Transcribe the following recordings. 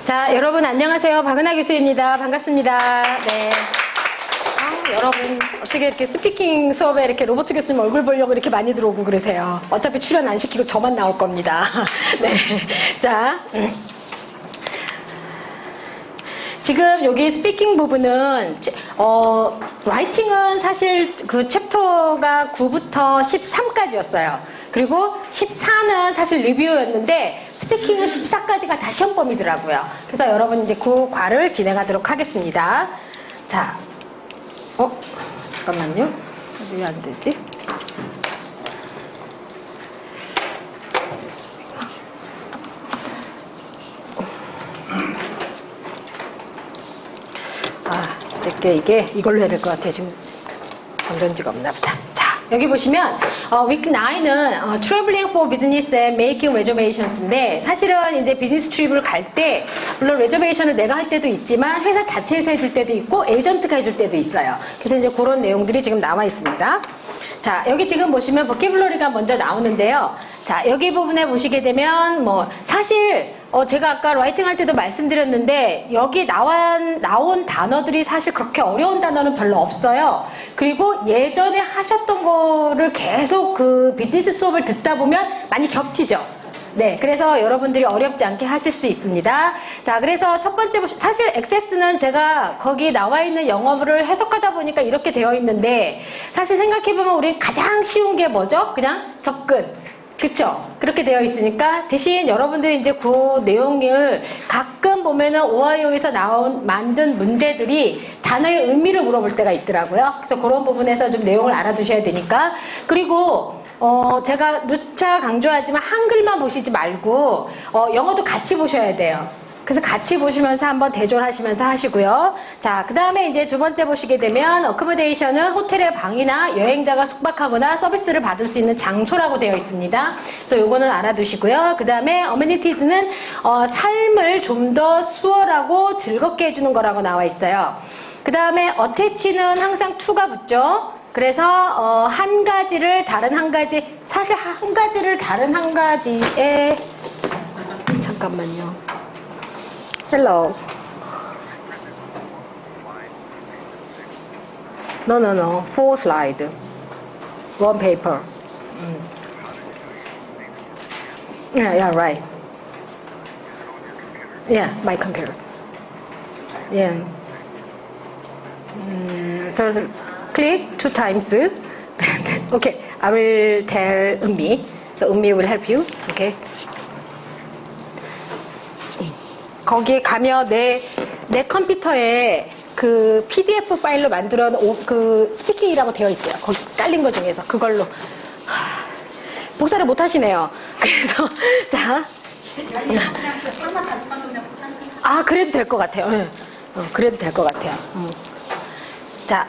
자, 여러분 안녕하세요. 박은하 교수입니다. 반갑습니다. 네. 여러분 어떻게 이렇게 스피킹 수업에 이렇게 로버트 교수님 얼굴 보려고 이렇게 많이 들어오고 그러세요? 어차피 출연 안 시키고 저만 나올 겁니다. 네. 자. 지금 여기 스피킹 부분은 라이팅은 사실 그 챕터가 9부터 13까지였어요. 그리고 14는 사실 리뷰였는데 스피킹은 14까지가 다 시험 범위더라고요. 그래서 여러분 이제 그 과를 진행하도록 하겠습니다. 자, 잠깐만요. 왜 안 되지? 이게 이걸로 해야 될 것 같아요. 지금 건전지가 없나 보다. 자, 여기 보시면 week 9은 traveling for business and making reservations인데 사실은 이제 비즈니스 트립을 갈 때 물론 레저베이션을 내가 할 때도 있지만 회사 자체에서 해줄 때도 있고 에이전트가 해줄 때도 있어요. 그래서 이제 그런 내용들이 지금 나와 있습니다. 자, 여기 지금 보시면 보캐블러리가 먼저 나오는데요. 자, 여기 부분에 보시게 되면 사실 제가 아까 라이팅 할 때도 말씀드렸는데 여기 나온 단어들이 사실 그렇게 어려운 단어는 별로 없어요. 그리고 예전에 하셨던 거를 계속 그 비즈니스 수업을 듣다 보면 많이 겹치죠. 네, 그래서 여러분들이 어렵지 않게 하실 수 있습니다. 자, 그래서 첫 번째 사실 액세스는 제가 거기 나와 있는 영어를 해석하다 보니까 이렇게 되어 있는데 사실 생각해보면 우리 가장 쉬운 게 뭐죠? 그냥 접근. 그쵸? 그렇게 되어 있으니까 대신 여러분들이 이제 그 내용을 가끔 보면은 오하이오에서 만든 문제들이 단어의 의미를 물어볼 때가 있더라고요. 그래서 그런 부분에서 좀 내용을 알아두셔야 되니까. 그리고 제가 누차 강조하지만 한글만 보시지 말고 영어도 같이 보셔야 돼요. 그래서 같이 보시면서 한번 대조하시면서 하시고요. 자, 그 다음에 이제 두 번째 보시게 되면 어코모데이션은 호텔의 방이나 여행자가 숙박하거나 서비스를 받을 수 있는 장소라고 되어 있습니다. 그래서 요거는 알아두시고요. 그 다음에 어메니티즈는 삶을 좀 더 수월하고 즐겁게 해주는 거라고 나와 있어요. 그 다음에 어태치는 항상 to가 붙죠. 그래서 한 가지를 다른 한 가지에 잠깐만요. Hello. No. 4 slides. 1 paper. Yeah, right. Yeah, my computer. Yeah. So click 2 times. Okay, I will tell Ummi. So Ummi will help you. Okay. 거기에 가면 내 컴퓨터에 그 PDF 파일로 만들어 놓은 그 스피킹이라고 되어 있어요. 거기 깔린 거 중에서 그걸로 복사를 못 하시네요. 그래서 자, 그래도 될 것 같아요. 그래도 될 것 같아요. 자.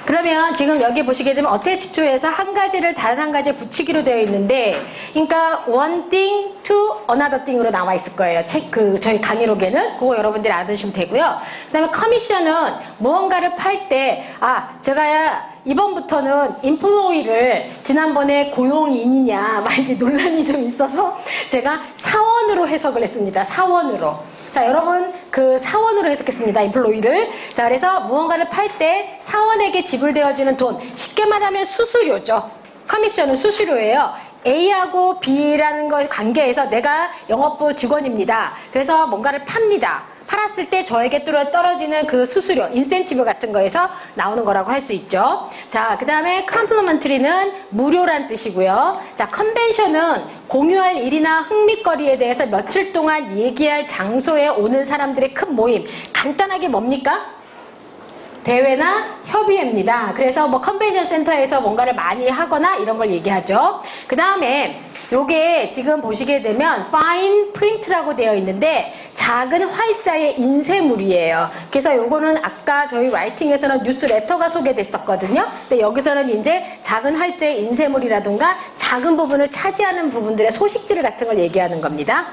그러면 지금 여기 보시게 되면 attach to에서 한 가지를 다른 한 가지에 붙이기로 되어 있는데 그러니까 one thing to another thing으로 나와 있을 거예요. 저희 강의록에는 그거 여러분들이 알아두시면 되고요. 그 다음에 커미션은 무언가를 팔 때 제가 이번부터는 employee를 지난번에 고용인이냐 막 이게 논란이 좀 있어서 제가 사원으로 해석을 했습니다. 사원으로. 자, 여러분 그 사원으로 해석했습니다. employee를. 자, 그래서 무언가를 팔 때 사원에게 지불되어지는 돈, 쉽게 말하면 수수료죠. 커미션은 수수료예요. A하고 B라는 거 관계에서 내가 영업부 직원입니다. 그래서 뭔가를 팝니다. 팔았을 때 저에게 떨어지는 그 수수료, 인센티브 같은 거에서 나오는 거라고 할 수 있죠. 자, 그 다음에 complimentary는 무료란 뜻이고요. 자, convention은 공유할 일이나 흥미거리에 대해서 며칠 동안 얘기할 장소에 오는 사람들의 큰 모임. 간단하게 뭡니까? 대회나 협의회입니다. 그래서 컨벤션 센터에서 뭔가를 많이 하거나 이런 걸 얘기하죠. 그 다음에 요게 지금 보시게 되면 fine print라고 되어 있는데 작은 활자의 인쇄물이에요. 그래서 요거는 아까 저희 라이팅에서는 뉴스레터가 소개됐었거든요. 근데 여기서는 이제 작은 활자의 인쇄물이라든가 작은 부분을 차지하는 부분들의 소식지를 같은 걸 얘기하는 겁니다.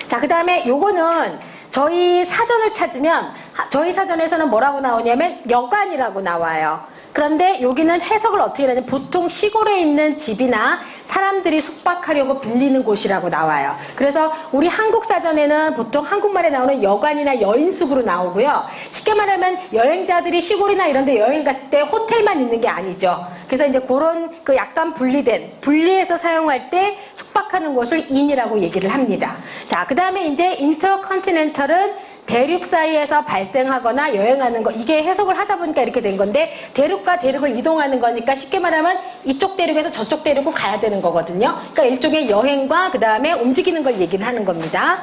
자, 그 다음에 요거는 저희 사전을 찾으면 저희 사전에서는 뭐라고 나오냐면 여관이라고 나와요. 그런데 여기는 해석을 어떻게 하냐면 보통 시골에 있는 집이나 사람들이 숙박하려고 빌리는 곳이라고 나와요. 그래서 우리 한국 사전에는 보통 한국말에 나오는 여관이나 여인숙으로 나오고요. 쉽게 말하면 여행자들이 시골이나 이런 데 여행 갔을 때 호텔만 있는 게 아니죠. 그래서 이제 그런 그 약간 분리해서 사용할 때 숙박하는 곳을 인이라고 얘기를 합니다. 자, 그 다음에 이제 인터컨티넨털은 대륙 사이에서 발생하거나 여행하는 거, 이게 해석을 하다 보니까 이렇게 된 건데, 대륙과 대륙을 이동하는 거니까 쉽게 말하면 이쪽 대륙에서 저쪽 대륙으로 가야 되는 거거든요. 그러니까 일종의 여행과 그 다음에 움직이는 걸 얘기를 하는 겁니다.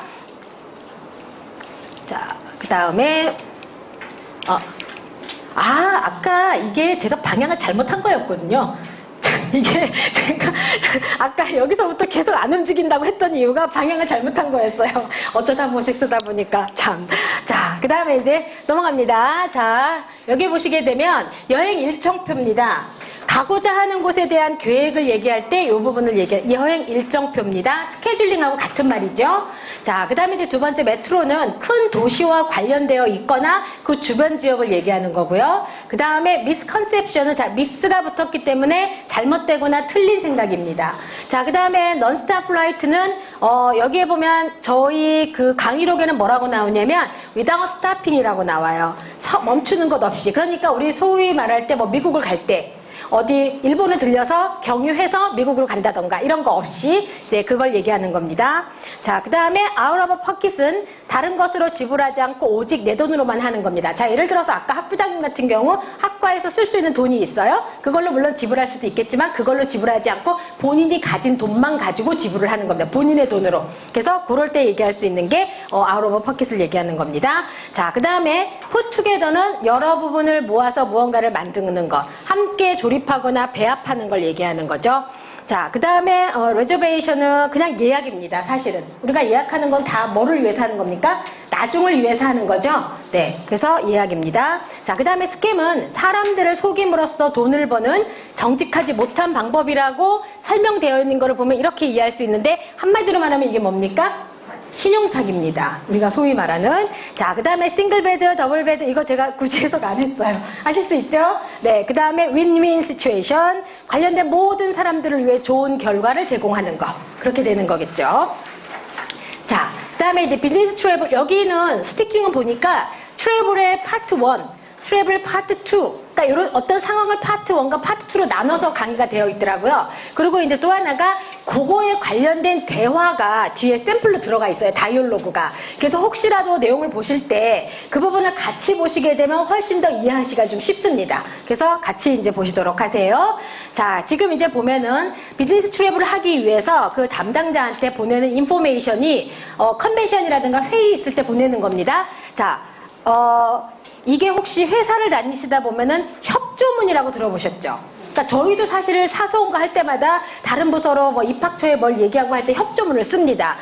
자, 그 다음에 아까 이게 제가 방향을 잘못한 거였거든요. 이게 제가 아까 여기서부터 계속 안 움직인다고 했던 이유가 방향을 잘못한 거였어요. 어쩌다 한 번씩 쓰다 보니까 참. 자, 그 다음에 이제 넘어갑니다. 자, 여기 보시게 되면 여행 일정표입니다. 가고자 하는 곳에 대한 계획을 얘기할 때 이 부분을 여행 일정표입니다. 스케줄링하고 같은 말이죠. 자, 그 다음에 이제 두 번째 메트로는 큰 도시와 관련되어 있거나 그 주변 지역을 얘기하는 거고요. 그 다음에 미스컨셉션은 미스가 붙었기 때문에 잘못되거나 틀린 생각입니다. 자, 그 다음에 non-stop flight는 여기에 보면 저희 그 강의록에는 뭐라고 나오냐면 without stopping이라고 나와요. 멈추는 것 없이. 그러니까 우리 소위 말할 때 뭐 미국을 갈 때 어디 일본을 들려서 경유해서 미국으로 간다던가 이런 거 없이 이제 그걸 얘기하는 겁니다. 자, 그 다음에 out of pocket은 다른 것으로 지불하지 않고 오직 내 돈으로만 하는 겁니다. 자, 예를 들어서 아까 학부장님 같은 경우 학과에서 쓸 수 있는 돈이 있어요. 그걸로 물론 지불할 수도 있겠지만 그걸로 지불하지 않고 본인이 가진 돈만 가지고 지불을 하는 겁니다. 본인의 돈으로. 그래서 그럴 때 얘기할 수 있는 게 out of pocket을 얘기하는 겁니다. 자, 그 다음에 put together는 여러 부분을 모아서 무언가를 만드는 것, 함께 조립하거나 배합하는 걸 얘기하는 거죠. 자, 그 다음에 reservation은 그냥 예약입니다. 사실은 우리가 예약하는 건 다 뭐를 위해서 하는 겁니까? 나중을 위해서 하는 거죠. 네, 그래서 예약입니다. 자, 그 다음에 스캠은 사람들을 속임으로써 돈을 버는 정직하지 못한 방법이라고 설명되어 있는 거를 보면 이렇게 이해할 수 있는데, 한마디로 말하면 이게 뭡니까? 신용사기입니다. 우리가 소위 말하는. 자, 그 다음에 싱글베드, 더블베드, 이거 제가 굳이 해석 안 했어요. 아실 수 있죠? 네, 그 다음에 윈윈 시츄에이션, 관련된 모든 사람들을 위해 좋은 결과를 제공하는 거, 그렇게 되는 거겠죠. 자, 그 다음에 이제 비즈니스 트래블, 여기는 스피킹을 보니까 트래블의 파트 1, 트래블 파트 2, 그러니까 이런 어떤 상황을 파트 1과 파트 2로 나눠서 강의가 되어 있더라고요. 그리고 이제 또 하나가 그거에 관련된 대화가 뒤에 샘플로 들어가 있어요. 다이얼로그가. 그래서 혹시라도 내용을 보실 때 그 부분을 같이 보시게 되면 훨씬 더 이해하시기가 좀 쉽습니다. 그래서 같이 이제 보시도록 하세요. 자, 지금 이제 보면은 비즈니스 트래블을 하기 위해서 그 담당자한테 보내는 인포메이션이 컨벤션이라든가 회의 있을 때 보내는 겁니다. 자, 이게 혹시 회사를 다니시다 보면은 협조문이라고 들어보셨죠? 그러니까 저희도 사실 사소한 거 할 때마다 다른 부서로 뭐 입학처에 뭘 얘기하고 할 때 협조문을 씁니다.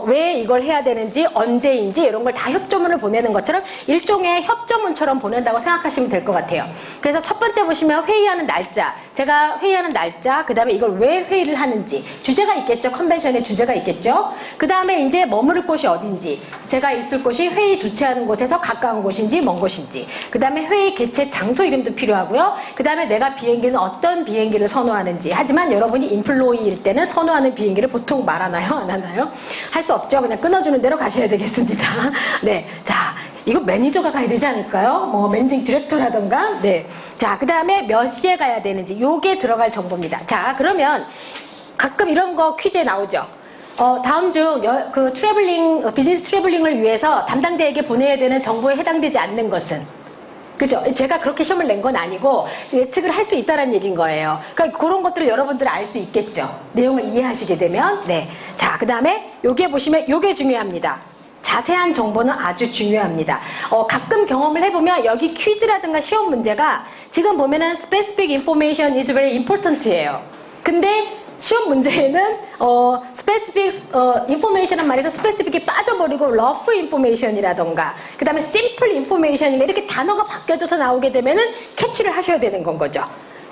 왜 이걸 해야 되는지, 언제인지 이런 걸 다 협조문을 보내는 것처럼 일종의 협조문처럼 보낸다고 생각하시면 될 것 같아요. 그래서 첫 번째 보시면 회의하는 날짜, 제가 회의하는 날짜, 그 다음에 이걸 왜 회의를 하는지, 주제가 있겠죠. 컨벤션의 주제가 있겠죠. 그 다음에 이제 머무를 곳이 어딘지, 제가 있을 곳이 회의 주최하는 곳에서 가까운 곳인지 먼 곳인지, 그 다음에 회의 개최 장소 이름도 필요하고요. 그 다음에 내가 비행기는 어떤 비행기를 선호하는지. 하지만 여러분이 인플로이일 때는 선호하는 비행기를 보통 말하나요? 안 하나요? 할 수 없죠. 그냥 끊어주는 대로 가셔야 되겠습니다. 네. 자, 이거 매니저가 가야 되지 않을까요? 뭐 매니징 디렉터라던가. 네. 자, 그 다음에 몇 시에 가야 되는지 요게 들어갈 정보입니다. 자, 그러면 가끔 이런 거 퀴즈에 나오죠. 다음 중 그 비즈니스 트래블링을 위해서 담당자에게 보내야 되는 정보에 해당되지 않는 것은, 그죠? 제가 그렇게 시험을 낸 건 아니고 예측을 할 수 있다는 얘기인 거예요. 그러니까 그런 것들을 여러분들 알 수 있겠죠. 내용을 이해하시게 되면. 네. 자, 그 다음에 요게 보시면 요게 중요합니다. 자세한 정보는 아주 중요합니다. 가끔 경험을 해보면 여기 퀴즈라든가 시험 문제가 지금 보면은 specific information is very important예요. 근데 시험 문제에는 specific information이란 말에서 specific이 빠져버리고 rough information이라던가 그 다음에 simple information이나 이렇게 단어가 바뀌어져서 나오게 되면은 캐치를 하셔야 되는 건 거죠.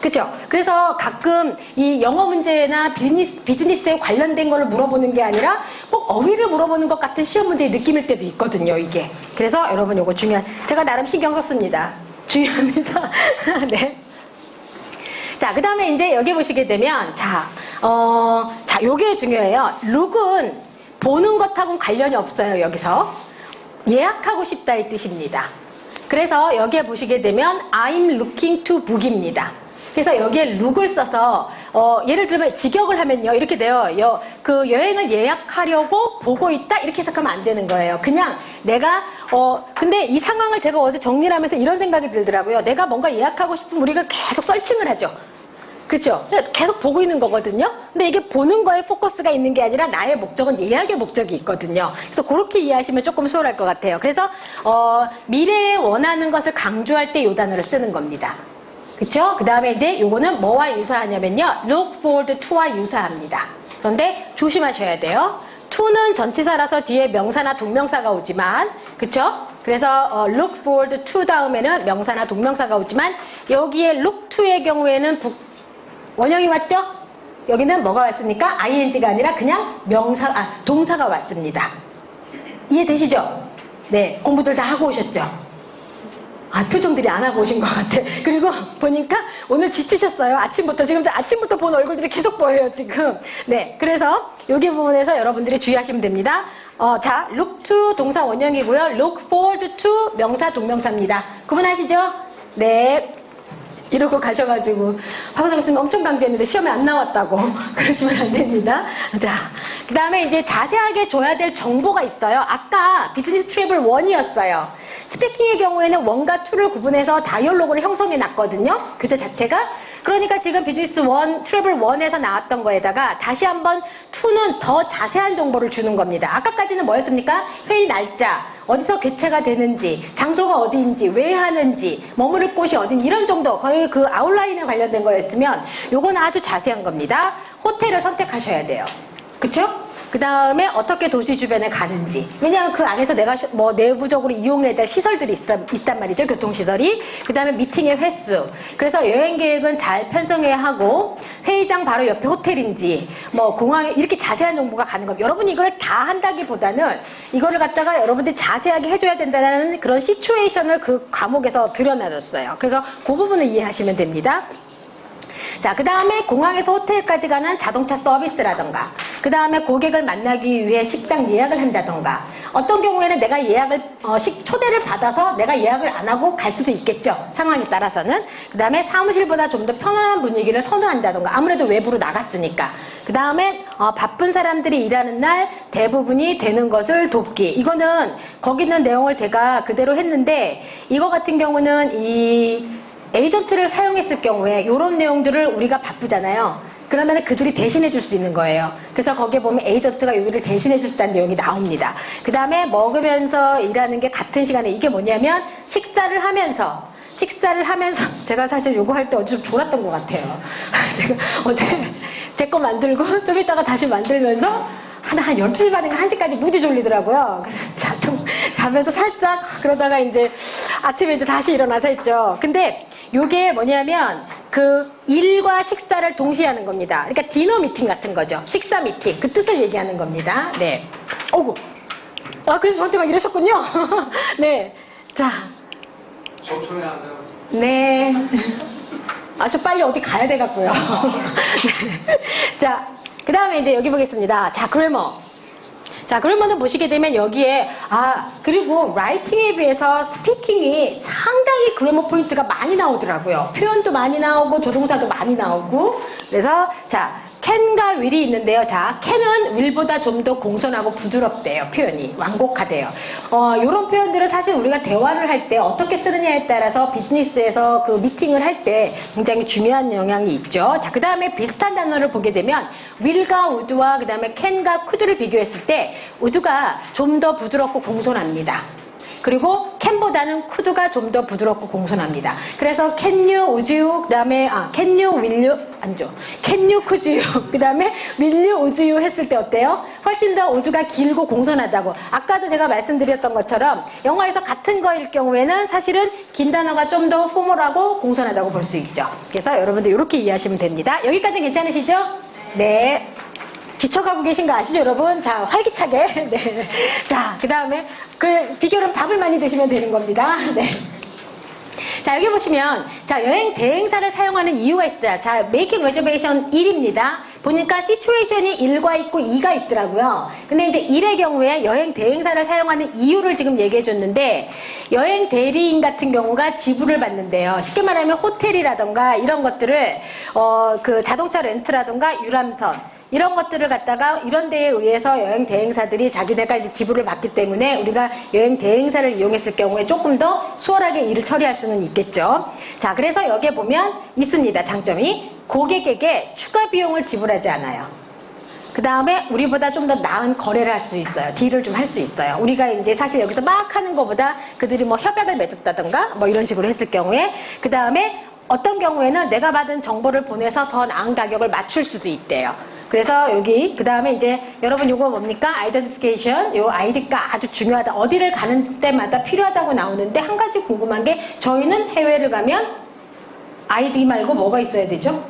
그죠? 그래서 가끔 이 영어 문제나 비즈니스에 관련된 거를 물어보는 게 아니라 꼭 어휘를 물어보는 것 같은 시험 문제의 느낌일 때도 있거든요, 이게. 그래서 여러분 요거 제가 나름 신경 썼습니다. 중요합니다. 네. 자, 그 다음에 이제 여기 보시게 되면, 자, 요게 중요해요. 룩은 보는 것하고는 관련이 없어요, 여기서. 예약하고 싶다 이 뜻입니다. 그래서 여기에 보시게 되면, I'm looking to book입니다. 그래서 여기에 룩을 써서 예를 들면 직역을 하면요 이렇게 돼요. 그 여행을 예약하려고 보고 있다 이렇게 해석하면 안 되는 거예요. 그냥 내가 근데 이 상황을 제가 어제 정리를 하면서 이런 생각이 들더라고요. 내가 뭔가 예약하고 싶으면 우리가 계속 서칭을 하죠. 그렇죠? 계속 보고 있는 거거든요. 근데 이게 보는 거에 포커스가 있는 게 아니라 나의 목적은 예약의 목적이 있거든요. 그래서 그렇게 이해하시면 조금 수월할 것 같아요. 그래서 미래에 원하는 것을 강조할 때 이 단어를 쓰는 겁니다. 그쵸? 그 다음에 이제 요거는 뭐와 유사하냐면요. look forward to와 유사합니다. 그런데 조심하셔야 돼요. to는 전치사라서 뒤에 명사나 동명사가 오지만, 그쵸? 그래서 look forward to 다음에는 명사나 동명사가 오지만, 여기에 look to의 경우에는 원형이 왔죠? 여기는 뭐가 왔습니까? ing가 아니라 그냥 동사가 왔습니다. 이해되시죠? 네, 공부들 다 하고 오셨죠? 표정들이 안 하고 오신 것 같아. 그리고 보니까 오늘 지치셨어요. 아침부터 본 얼굴들이 계속 보여요, 지금. 네. 그래서 여기 부분에서 여러분들이 주의하시면 됩니다. 자, look to 동사 원형이고요. look forward to 명사 동명사입니다. 구분하시죠? 네. 이러고 가셔가지고 박은영 교수님 엄청 강조했는데 시험에 안 나왔다고 그러시면 안 됩니다. 자, 그 다음에 이제 자세하게 줘야 될 정보가 있어요. 아까 비즈니스 트래블 1이었어요. 스피킹의 경우에는 1과 2를 구분해서 다이얼로그를 형성해 놨거든요. 교재 자체가. 그러니까 지금 비즈니스 1, 트래블 1에서 나왔던 거에다가 다시 한번 2는 더 자세한 정보를 주는 겁니다. 아까까지는 뭐였습니까? 회의 날짜, 어디서 개최가 되는지, 장소가 어디인지, 왜 하는지, 머무를 곳이 어딘지 이런 정도 거의 그 아웃라인에 관련된 거였으면 요건 아주 자세한 겁니다. 호텔을 선택하셔야 돼요. 그쵸? 그 다음에 어떻게 도시 주변에 가는지. 왜냐하면 그 안에서 내가 뭐 내부적으로 이용해야 될 시설들이 있단 말이죠. 교통시설이. 그 다음에 미팅의 횟수. 그래서 여행 계획은 잘 편성해야 하고 회의장 바로 옆에 호텔인지 뭐 공항에 이렇게 자세한 정보가 가는 겁니다. 여러분이 이걸 다 한다기보다는 이거를 갖다가 여러분들이 자세하게 해줘야 된다는 그런 시츄에이션을 그 과목에서 들여놔줬어요. 그래서 그 부분을 이해하시면 됩니다. 자, 그 다음에 공항에서 호텔까지 가는 자동차 서비스라던가, 그 다음에 고객을 만나기 위해 식당 예약을 한다던가, 어떤 경우에는 내가 초대를 받아서 내가 예약을 안 하고 갈 수도 있겠죠. 상황에 따라서는. 그 다음에 사무실보다 좀 더 편안한 분위기를 선호한다던가, 아무래도 외부로 나갔으니까. 그 다음에 바쁜 사람들이 일하는 날 대부분이 되는 것을 돕기. 이거는 거기 있는 내용을 제가 그대로 했는데, 이거 같은 경우는 에이전트를 사용했을 경우에 이런 내용들을 우리가 바쁘잖아요. 그러면 그들이 대신해 줄 수 있는 거예요. 그래서 거기에 보면 에이전트가 여기를 대신해 줄 수 있다는 내용이 나옵니다. 그 다음에 먹으면서 일하는 게 같은 시간에 이게 뭐냐면 식사를 하면서 제가 사실 요거 할 때 어제 좀 졸았던 것 같아요. 제가 어제 제 거 만들고 좀 이따가 다시 만들면서 한 12시 반인가 1시까지 무지 졸리더라고요. 그래서 자면서 살짝 그러다가 이제 아침에 이제 다시 일어나서 했죠. 근데 요게 뭐냐면 그 일과 식사를 동시에 하는 겁니다. 그러니까 디너 미팅 같은 거죠. 식사 미팅. 그 뜻을 얘기하는 겁니다. 네. 어구. 그래서 저한테 막 이러셨군요. 네. 자. 천천히 하세요. 네. 저 빨리 어디 가야 돼갖고요. 네. 자. 그 다음에 이제 여기 보겠습니다. 자, 그래머는 보시게 되면 여기에, 그리고 라이팅에 비해서 스피킹이 상당히 그래머 포인트가 많이 나오더라고요. 표현도 많이 나오고, 조동사도 많이 나오고. 그래서, 자, can과 will이 있는데요. 자, can은 will보다 좀 더 공손하고 부드럽대요. 표현이. 완곡하대요. 요런 표현들은 사실 우리가 대화를 할 때 어떻게 쓰느냐에 따라서 비즈니스에서 그 미팅을 할 때 굉장히 중요한 영향이 있죠. 자, 그 다음에 비슷한 단어를 보게 되면 will과 would와 그 다음에 can과 could를 비교했을 때 would가 좀 더 부드럽고 공손합니다. 그리고 can보다는 could가 좀 더 부드럽고 공손합니다. 그래서 can you, would you, 그 다음에 can you, will you, 아니죠. can you, could you, 그 다음에 will you, would you 했을 때 어때요? 훨씬 더 would가 길고 공손하다고. 아까도 제가 말씀드렸던 것처럼 영어에서 같은 거일 경우에는 사실은 긴 단어가 좀 더 포멀하고 공손하다고 볼 수 있죠. 그래서 여러분들 이렇게 이해하시면 됩니다. 여기까지 괜찮으시죠? 네. 지쳐가고 계신 거 아시죠, 여러분? 자, 활기차게. 네. 자, 그 다음에, 비결은 밥을 많이 드시면 되는 겁니다. 네. 자, 여기 보시면, 자, 여행 대행사를 사용하는 이유가 있습니다. 자, making reservation 1입니다. 보니까 situation이 1과 있고 2가 있더라고요. 근데 이제 1의 경우에 여행 대행사를 사용하는 이유를 지금 얘기해 줬는데, 여행 대리인 같은 경우가 지불을 받는데요. 쉽게 말하면 호텔이라던가 이런 것들을, 그 자동차 렌트라던가 유람선, 이런 것들을 갖다가 이런 데에 의해서 여행 대행사들이 자기네가 이제 지불을 받기 때문에 우리가 여행 대행사를 이용했을 경우에 조금 더 수월하게 일을 처리할 수는 있겠죠. 자, 그래서 여기에 보면 있습니다. 장점이 고객에게 추가 비용을 지불하지 않아요. 그 다음에 우리보다 좀 더 나은 거래를 할 수 있어요. 딜을 좀 할 수 있어요. 우리가 이제 사실 여기서 막 하는 것보다 그들이 뭐 협약을 맺었다던가 뭐 이런 식으로 했을 경우에 그 다음에 어떤 경우에는 내가 받은 정보를 보내서 더 나은 가격을 맞출 수도 있대요. 그래서 여기 그 다음에 이제 여러분 요거 뭡니까? 아이덴티피케이션. 요 아이디가 아주 중요하다. 어디를 가는 때마다 필요하다고 나오는데 한 가지 궁금한 게 저희는 해외를 가면 아이디 말고 뭐가 있어야 되죠?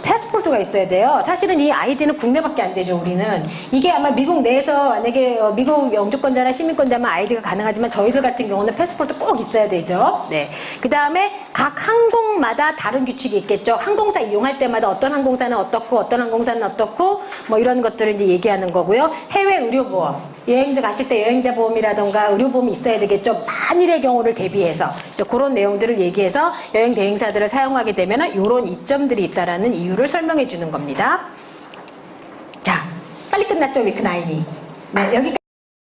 패스포트가 있어야 돼요. 사실은 이 아이디는 국내밖에 안 되죠, 우리는. 이게 아마 미국 내에서 만약에 미국 영주권자나 시민권자만 아이디가 가능하지만 저희들 같은 경우는 패스포트 꼭 있어야 되죠. 네. 그 다음에 각 항공마다 다른 규칙이 있겠죠. 항공사 이용할 때마다 어떤 항공사는 어떻고 어떤 항공사는 어떻고 뭐 이런 것들을 이제 얘기하는 거고요. 해외 의료보험. 여행자 가실 때 여행자 보험이라던가 의료보험이 있어야 되겠죠. 만일의 경우를 대비해서 그런 내용들을 얘기해서 여행 대행사들을 사용하게 되면 이런 이점들이 있다라는 이유를 설명해 주는 겁니다. 자, 빨리 끝났죠, 위크 9이. 네,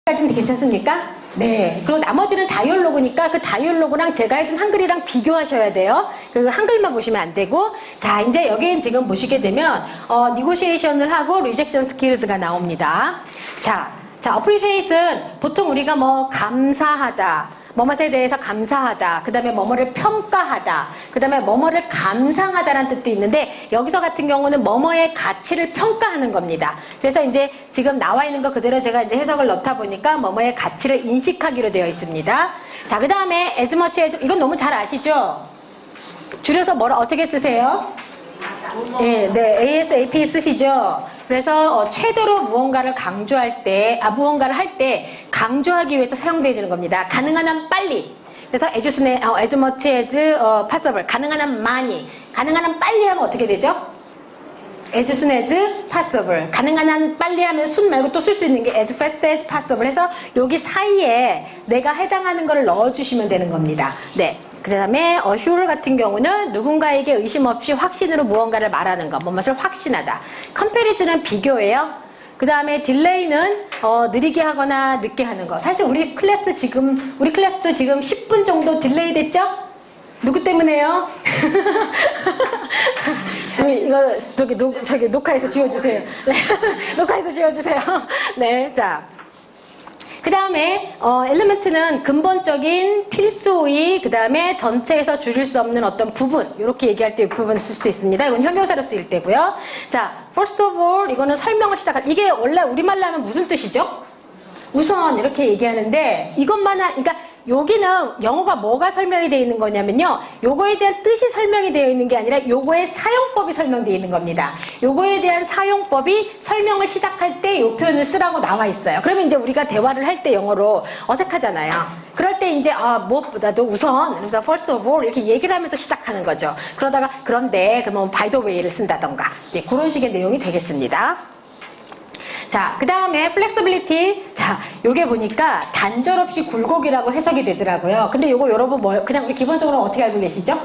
여기까지는 괜찮습니까? 네. 그리고 나머지는 다이얼로그니까 그 다이얼로그랑 제가 해준 한글이랑 비교하셔야 돼요. 그 한글만 보시면 안 되고. 자, 이제 여기엔 지금 보시게 되면, negotiation을 하고 rejection skills가 나옵니다. 자, appreciate은 보통 우리가 뭐 감사하다, 뭐뭐에 대해서 감사하다, 그 다음에 뭐뭐를 평가하다, 그 다음에 뭐뭐를 감상하다라는 뜻도 있는데 여기서 같은 경우는 뭐뭐의 가치를 평가하는 겁니다. 그래서 이제 지금 나와 있는 거 그대로 제가 이제 해석을 넣다 보니까 뭐뭐의 가치를 인식하기로 되어 있습니다. 자, 그 다음에 as much as, 이건 너무 잘 아시죠? 줄여서 뭐라 어떻게 쓰세요? 네, ASAP 쓰시죠? 그래서 최대로 무언가를 강조할 때, 무언가를 할 때 강조하기 위해서 사용되어지는 겁니다. 가능한 한 빨리. 그래서 as much as possible. 가능한 한 많이. 가능한 한 빨리 하면 어떻게 되죠? as soon as possible. 가능한 한 빨리 하면 soon 말고 또 쓸 수 있는 게 as fast as possible 해서 여기 사이에 내가 해당하는 거를 넣어주시면 되는 겁니다. 네. 그 다음에 assure 같은 경우는 누군가에게 의심 없이 확신으로 무언가를 말하는 것, 무엇을 확신하다. comparison은 비교예요. 그 다음에 delay는 느리게 하거나 늦게 하는 거. 사실 우리 클래스도 지금 10분 정도 딜레이 됐죠? 누구 때문에요? 이거 저기 녹화해서 지워주세요. 네. 녹화해서 지워주세요. 네, 자. 그 다음에 엘리먼트는 근본적인 필수의, 그 다음에 전체에서 줄일 수 없는 어떤 부분, 이렇게 얘기할 때 이 부분을 쓸 수 있습니다. 이건 형용사로 쓰일 때고요. 자, first of all, 이거는 설명을 시작할, 이게 원래 우리말로 하면 무슨 뜻이죠? 우선 이렇게 얘기하는데 이것만 그러니까 여기는 영어가 뭐가 설명이 되어 있는 거냐면요, 요거에 대한 뜻이 설명이 되어 있는 게 아니라 요거의 사용법이 설명되어 있는 겁니다. 요거에 대한 사용법이 설명을 시작할 때 요 표현을 쓰라고 나와 있어요. 그러면 이제 우리가 대화를 할 때 영어로 어색하잖아요. 그럴 때 이제 무엇보다도 우선, 그래서 first of all 이렇게 얘기를 하면서 시작하는 거죠. 그러다가 그런데 그러면 by the way를 쓴다던가 이제 그런 식의 내용이 되겠습니다. 자, 그 다음에 flexibility. 자, 요게 보니까 단절 없이 굴곡이라고 해석이 되더라고요. 근데 요거 여러분 그냥 우리 기본적으로 어떻게 알고 계시죠?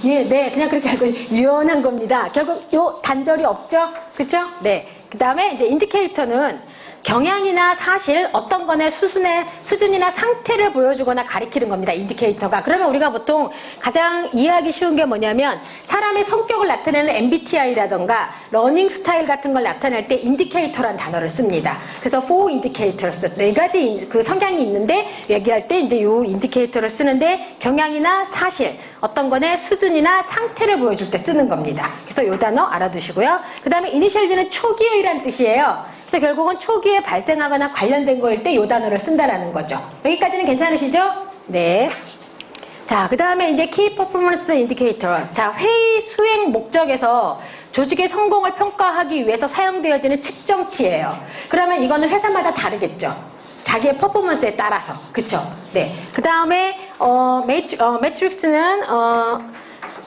예, 네, 그냥 그렇게 알고 유연한 겁니다. 결국 요 단절이 없죠? 그쵸? 네. 그 다음에 이제 인디케이터는 경향이나 사실, 어떤 건의 수준이나 상태를 보여주거나 가리키는 겁니다. 인디케이터가. 그러면 우리가 보통 가장 이해하기 쉬운 게 뭐냐면 사람의 성격을 나타내는 MBTI라던가 러닝 스타일 같은 걸 나타낼 때 인디케이터라는 단어를 씁니다. 그래서 four indicators, 4가지 그 성향이 있는데 얘기할 때 이제 요 인디케이터를 쓰는데 경향이나 사실, 어떤 건의 수준이나 상태를 보여줄 때 쓰는 겁니다. 그래서 요 단어 알아두시고요. 그 다음에 이니셜리는 초기의라는 뜻이에요. 그래서 결국은 초기에 발생하거나 관련된 거일 때 이 단어를 쓴다라는 거죠. 여기까지는 괜찮으시죠? 네. 자, 그 다음에 이제 Key Performance Indicator. 자, 회의 수행 목적에서 조직의 성공을 평가하기 위해서 사용되어지는 측정치예요. 그러면 이거는 회사마다 다르겠죠. 자기의 퍼포먼스에 따라서. 그쵸? 네. 그 다음에, 매트릭스는,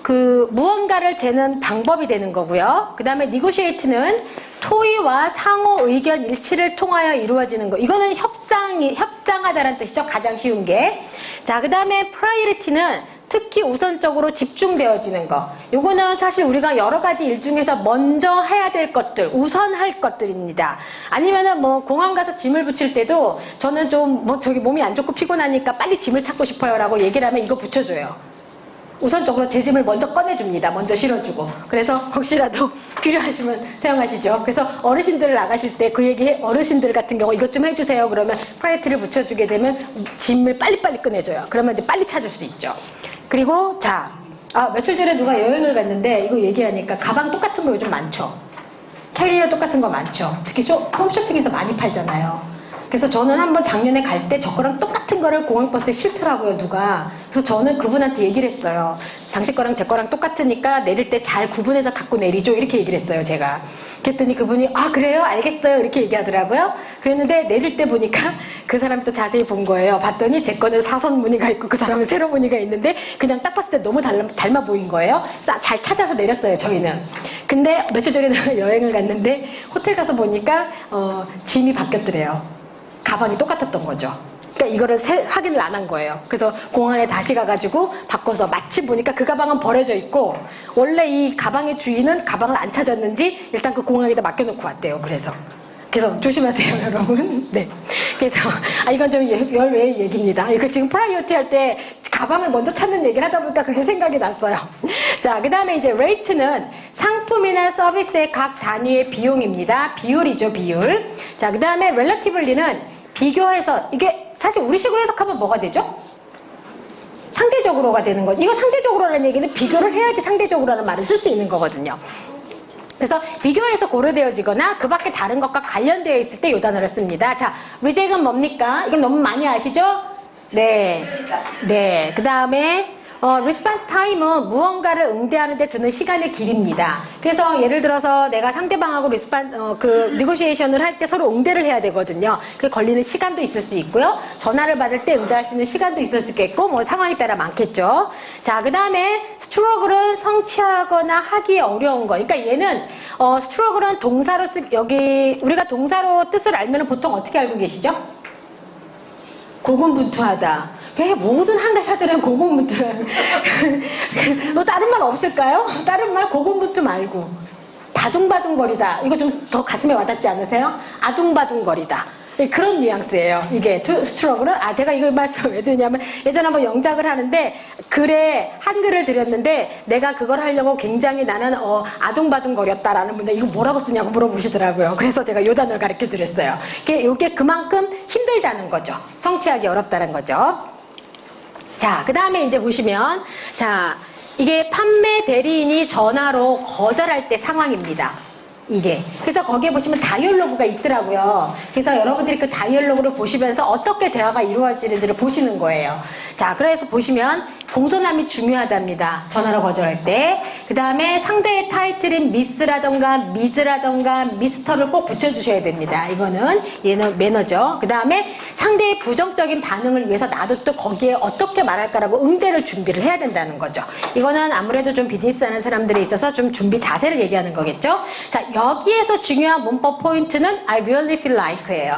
그, 무언가를 재는 방법이 되는 거고요. 그 다음에 negotiate는 토의와 상호 의견 일치를 통하여 이루어지는 거. 이거는 협상하다라는 뜻이죠. 가장 쉬운 게. 자, 그 다음에 priority는 특히 우선적으로 집중되어지는 거. 요거는 사실 우리가 여러 가지 일 중에서 먼저 해야 될 것들, 우선할 것들입니다. 아니면은 뭐 공항 가서 짐을 붙일 때도 저는 좀 뭐 저기 몸이 안 좋고 피곤하니까 빨리 짐을 찾고 싶어요 라고 얘기를 하면 이거 붙여줘요. 우선적으로 제 짐을 먼저 꺼내줍니다. 먼저 실어주고. 그래서 혹시라도 필요하시면 사용하시죠. 그래서 어르신들 나가실 때 그 얘기, 어르신들 같은 경우 이것 좀 해주세요. 그러면 프라이트를 붙여주게 되면 짐을 빨리빨리 꺼내줘요. 그러면 이제 빨리 찾을 수 있죠. 그리고 자, 며칠 전에 누가 여행을 갔는데 이거 얘기하니까 가방 똑같은 거 요즘 많죠. 캐리어 똑같은 거 많죠. 특히 홈쇼핑에서 많이 팔잖아요. 그래서 저는 한번 작년에 갈 때 저거랑 똑같은 거를 공항버스에 싣더라고요, 누가. 그래서 저는 그분한테 얘기를 했어요. 당신 거랑 제 거랑 똑같으니까 내릴 때 잘 구분해서 갖고 내리죠. 이렇게 얘기를 했어요, 제가. 그랬더니 그분이 그래요? 알겠어요. 이렇게 얘기하더라고요. 그랬는데 내릴 때 보니까 그 사람이 또 자세히 본 거예요. 봤더니 제 거는 사선 무늬가 있고 그 사람은 세로 무늬가 있는데 그냥 딱 봤을 때 너무 닮아 보인 거예요. 잘 찾아서 내렸어요, 저희는. 근데 며칠 전에 내가 여행을 갔는데 호텔 가서 보니까 짐이 바뀌었더래요. 가방이 똑같았던 거죠. 그러니까 이거를 확인을 안 한 거예요. 그래서 공항에 다시 가가지고 바꿔서 마침 보니까 그 가방은 버려져 있고 원래 이 가방의 주인은 가방을 안 찾았는지 일단 그 공항에다 맡겨놓고 왔대요. 그래서 조심하세요, 여러분. 네. 그래서 이건 좀 열외의 얘기입니다. 이거 지금 프라이어티 할 때 가방을 먼저 찾는 얘기를 하다 보니까 그게 생각이 났어요. 자, 그 다음에 이제 rate는 상품이나 서비스의 각 단위의 비용입니다. 비율이죠, 비율. 자, 그 다음에 relativelly는 비교해서, 이게 사실 우리식으로 해석하면 뭐가 되죠? 상대적으로가 되는 거죠. 이거 상대적으로라는 얘기는 비교를 해야지 상대적으로라는 말을 쓸 수 있는 거거든요. 그래서 비교해서 고려되어지거나 그 밖에 다른 것과 관련되어 있을 때 이 단어를 씁니다. 자, 리젝은 뭡니까? 이건 너무 많이 아시죠? 네. 네. 그 다음에 response time은 무언가를 응대하는 데 드는 시간의 길입니다. 그래서 예를 들어서 내가 상대방하고 negotiation을 할 때 서로 응대를 해야 되거든요. 그게 걸리는 시간도 있을 수 있고요. 전화를 받을 때 응대할 수 있는 시간도 있을 수 있겠고, 뭐 상황에 따라 많겠죠. 자, 그 다음에 struggle은 성취하거나 하기 어려운 거. 그러니까 얘는 struggle은 동사로 여기 우리가 동사로 뜻을 알면 보통 어떻게 알고 계시죠? 고군분투하다. 왜 모든 한글 사전엔 고군분투라는 뭐 다른 말 없을까요? 다른 말 고군분투 말고 바둥바둥거리다. 이거 좀 더 가슴에 와닿지 않으세요? 아둥바둥거리다. 그런 뉘앙스예요. 이게 스트러글은 제가 이거 말씀을 왜 드냐면 예전에 한번 영작을 하는데 글에 한글을 드렸는데 내가 그걸 하려고 굉장히 나는 아둥바둥거렸다라는 분들 이거 뭐라고 쓰냐고 물어보시더라고요. 그래서 제가 요 단어를 가르쳐 드렸어요. 이게 그만큼 힘들다는 거죠. 성취하기 어렵다는 거죠. 자, 그 다음에 이제 보시면 자, 이게 판매 대리인이 전화로 거절할 때 상황입니다. 이게. 그래서 거기에 보시면 다이얼로그가 있더라고요. 그래서 여러분들이 그 다이얼로그를 보시면서 어떻게 대화가 이루어지는지를 보시는 거예요. 자, 그래서 보시면 공손함이 중요하답니다. 전화로 거절할 때. 그 다음에 상대의 타이틀인 미스라던가 미즈라던가 미스터를 꼭 붙여주셔야 됩니다. 이거는 얘는 매너죠. 그 다음에 상대의 부정적인 반응을 위해서 나도 또 거기에 어떻게 말할까라고 응대를 준비를 해야 된다는 거죠. 이거는 아무래도 좀 비즈니스 하는 사람들에 있어서 좀 준비 자세를 얘기하는 거겠죠. 자, 여기에서 중요한 문법 포인트는 I really feel like예요.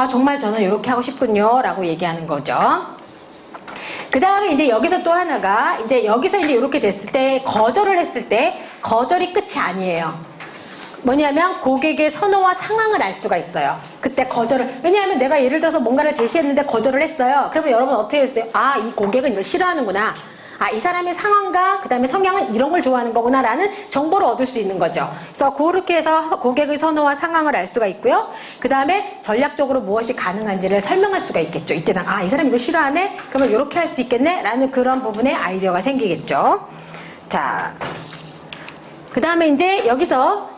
정말 저는 이렇게 하고 싶군요 라고 얘기하는 거죠. 그 다음에 이제 여기서 또 하나가 이제 여기서 이제 이렇게 됐을 때 거절을 했을 때 거절이 끝이 아니에요. 뭐냐면 고객의 선호와 상황을 알 수가 있어요. 그때 거절을, 왜냐하면 내가 예를 들어서 뭔가를 제시했는데 거절을 했어요. 그러면 여러분 어떻게 했어요? 이 고객은 이걸 싫어하는구나. 이 사람의 상황과 그 다음에 성향은 이런 걸 좋아하는 거구나 라는 정보를 얻을 수 있는 거죠. 그래서 그렇게 해서 고객의 선호와 상황을 알 수가 있고요. 그 다음에 전략적으로 무엇이 가능한지를 설명할 수가 있겠죠. 이때는 이 사람이 이걸 싫어하네? 그러면 이렇게 할 수 있겠네? 라는 그런 부분에 아이디어가 생기겠죠. 자, 그 다음에 이제 여기서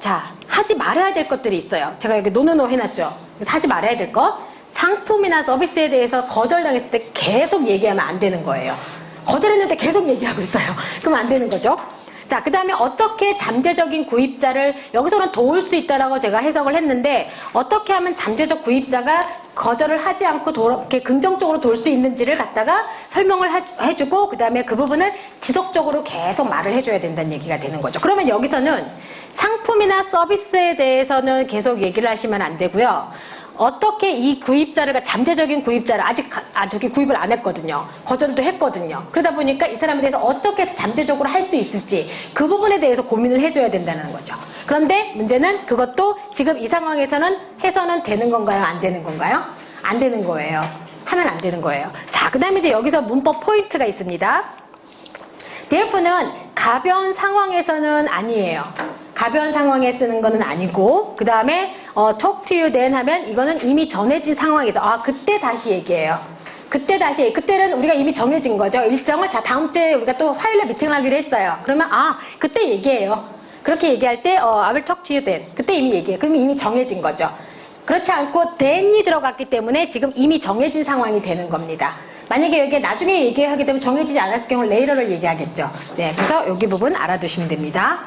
하지 말아야 될 것들이 있어요. 제가 여기 노노노 해놨죠. 그래서 하지 말아야 될 것. 상품이나 서비스에 대해서 거절당했을 때 계속 얘기하면 안 되는 거예요. 거절했는데 계속 얘기하고 있어요. 그럼 안 되는 거죠. 자, 그 다음에 어떻게 잠재적인 구입자를 여기서는 도울 수 있다라고 제가 해석을 했는데 어떻게 하면 잠재적 구입자가 거절을 하지 않고 이렇게 긍정적으로 돌 수 있는지를 갖다가 설명을 해주고 그 다음에 그 부분을 지속적으로 계속 말을 해줘야 된다는 얘기가 되는 거죠. 그러면 여기서는 상품이나 서비스에 대해서는 계속 얘기를 하시면 안 되고요. 어떻게 이 구입자를, 잠재적인 구입자를 아직 저기 구입을 안 했거든요. 거절도 했거든요. 그러다 보니까 이 사람에 대해서 어떻게 잠재적으로 할 수 있을지 그 부분에 대해서 고민을 해줘야 된다는 거죠. 그런데 문제는 그것도 지금 이 상황에서는 해서는 되는 건가요? 안 되는 건가요? 안 되는 거예요. 하면 안 되는 거예요. 자, 그 다음에 이제 여기서 문법 포인트가 있습니다. therefore는 가벼운 상황에서는 아니에요. 가벼운 상황에 쓰는 거는 아니고, 그 다음에 talk to you then 하면 이거는 이미 정해진 상황에서 그때 다시 얘기해요. 그때는 우리가 이미 정해진 거죠. 일정을 자 다음 주에 우리가 또 화요일에 미팅을 하기로 했어요. 그러면 그때 얘기해요. 그렇게 얘기할 때 I will talk to you then. 그때 이미 얘기해요. 그러면 이미 정해진 거죠. 그렇지 않고 then이 들어갔기 때문에 지금 이미 정해진 상황이 되는 겁니다. 만약에 여기에 나중에 얘기하게 되면 정해지지 않았을 경우 later를 얘기하겠죠. 네, 그래서 여기 부분 알아두시면 됩니다.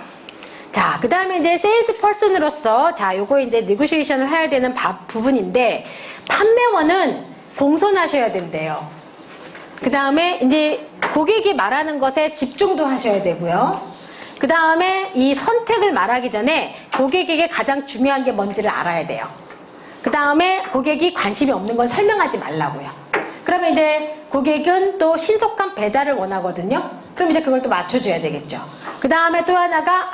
자, 그 다음에 이제 세일스 퍼슨으로서 요거 이제 네고시에이션을 해야 되는 부분인데, 판매원은 공손하셔야 된대요. 그 다음에 이제 고객이 말하는 것에 집중도 하셔야 되고요. 그 다음에 이 선택을 말하기 전에 고객에게 가장 중요한 게 뭔지를 알아야 돼요. 그 다음에 고객이 관심이 없는 건 설명하지 말라고요. 그러면 이제 고객은 또 신속한 배달을 원하거든요. 그럼 이제 그걸 또 맞춰줘야 되겠죠. 그 다음에 또 하나가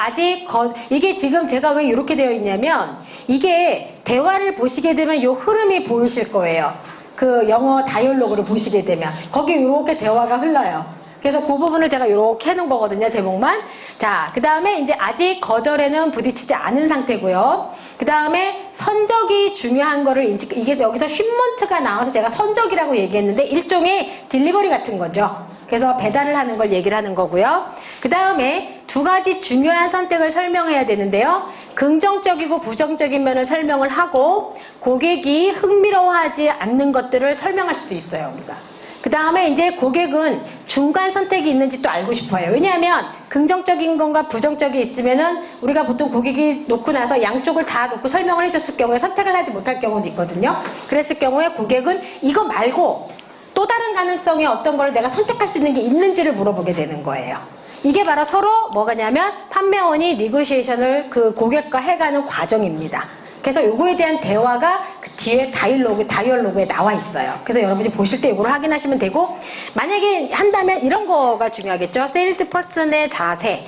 이게 지금 제가 왜 이렇게 되어 있냐면, 이게 대화를 보시게 되면 이 흐름이 보이실 거예요. 그 영어 다이얼로그를 보시게 되면 거기 이렇게 대화가 흘러요. 그래서 그 부분을 제가 이렇게 해놓은 거거든요, 제목만. 자, 그 다음에 이제 아직 거절에는 부딪히지 않은 상태고요. 그 다음에 선적이 중요한 거를 이게 여기서 쉔먼트가 나와서 제가 선적이라고 얘기했는데 일종의 딜리버리 같은 거죠. 그래서 배달을 하는 걸 얘기를 하는 거고요. 그 다음에 두 가지 중요한 선택을 설명해야 되는데요. 긍정적이고 부정적인 면을 설명을 하고 고객이 흥미로워하지 않는 것들을 설명할 수도 있어요, 우리가. 그 다음에 이제 고객은 중간 선택이 있는지 또 알고 싶어요. 왜냐하면 긍정적인 건가 부정적이 있으면은 우리가 보통 고객이 놓고 나서 양쪽을 다 놓고 설명을 해줬을 경우에 선택을 하지 못할 경우도 있거든요. 그랬을 경우에 고객은 이거 말고 또 다른 가능성의 어떤 걸 내가 선택할 수 있는 게 있는지를 물어보게 되는 거예요. 이게 바로 서로 뭐가냐면 판매원이 니고시에이션을 그 고객과 해가는 과정입니다. 그래서 요거에 대한 대화가 그 뒤에 다이얼로그에 나와 있어요. 그래서 여러분이 보실 때 이걸 확인하시면 되고, 만약에 한다면 이런 거가 중요하겠죠. 세일스 퍼슨의 자세,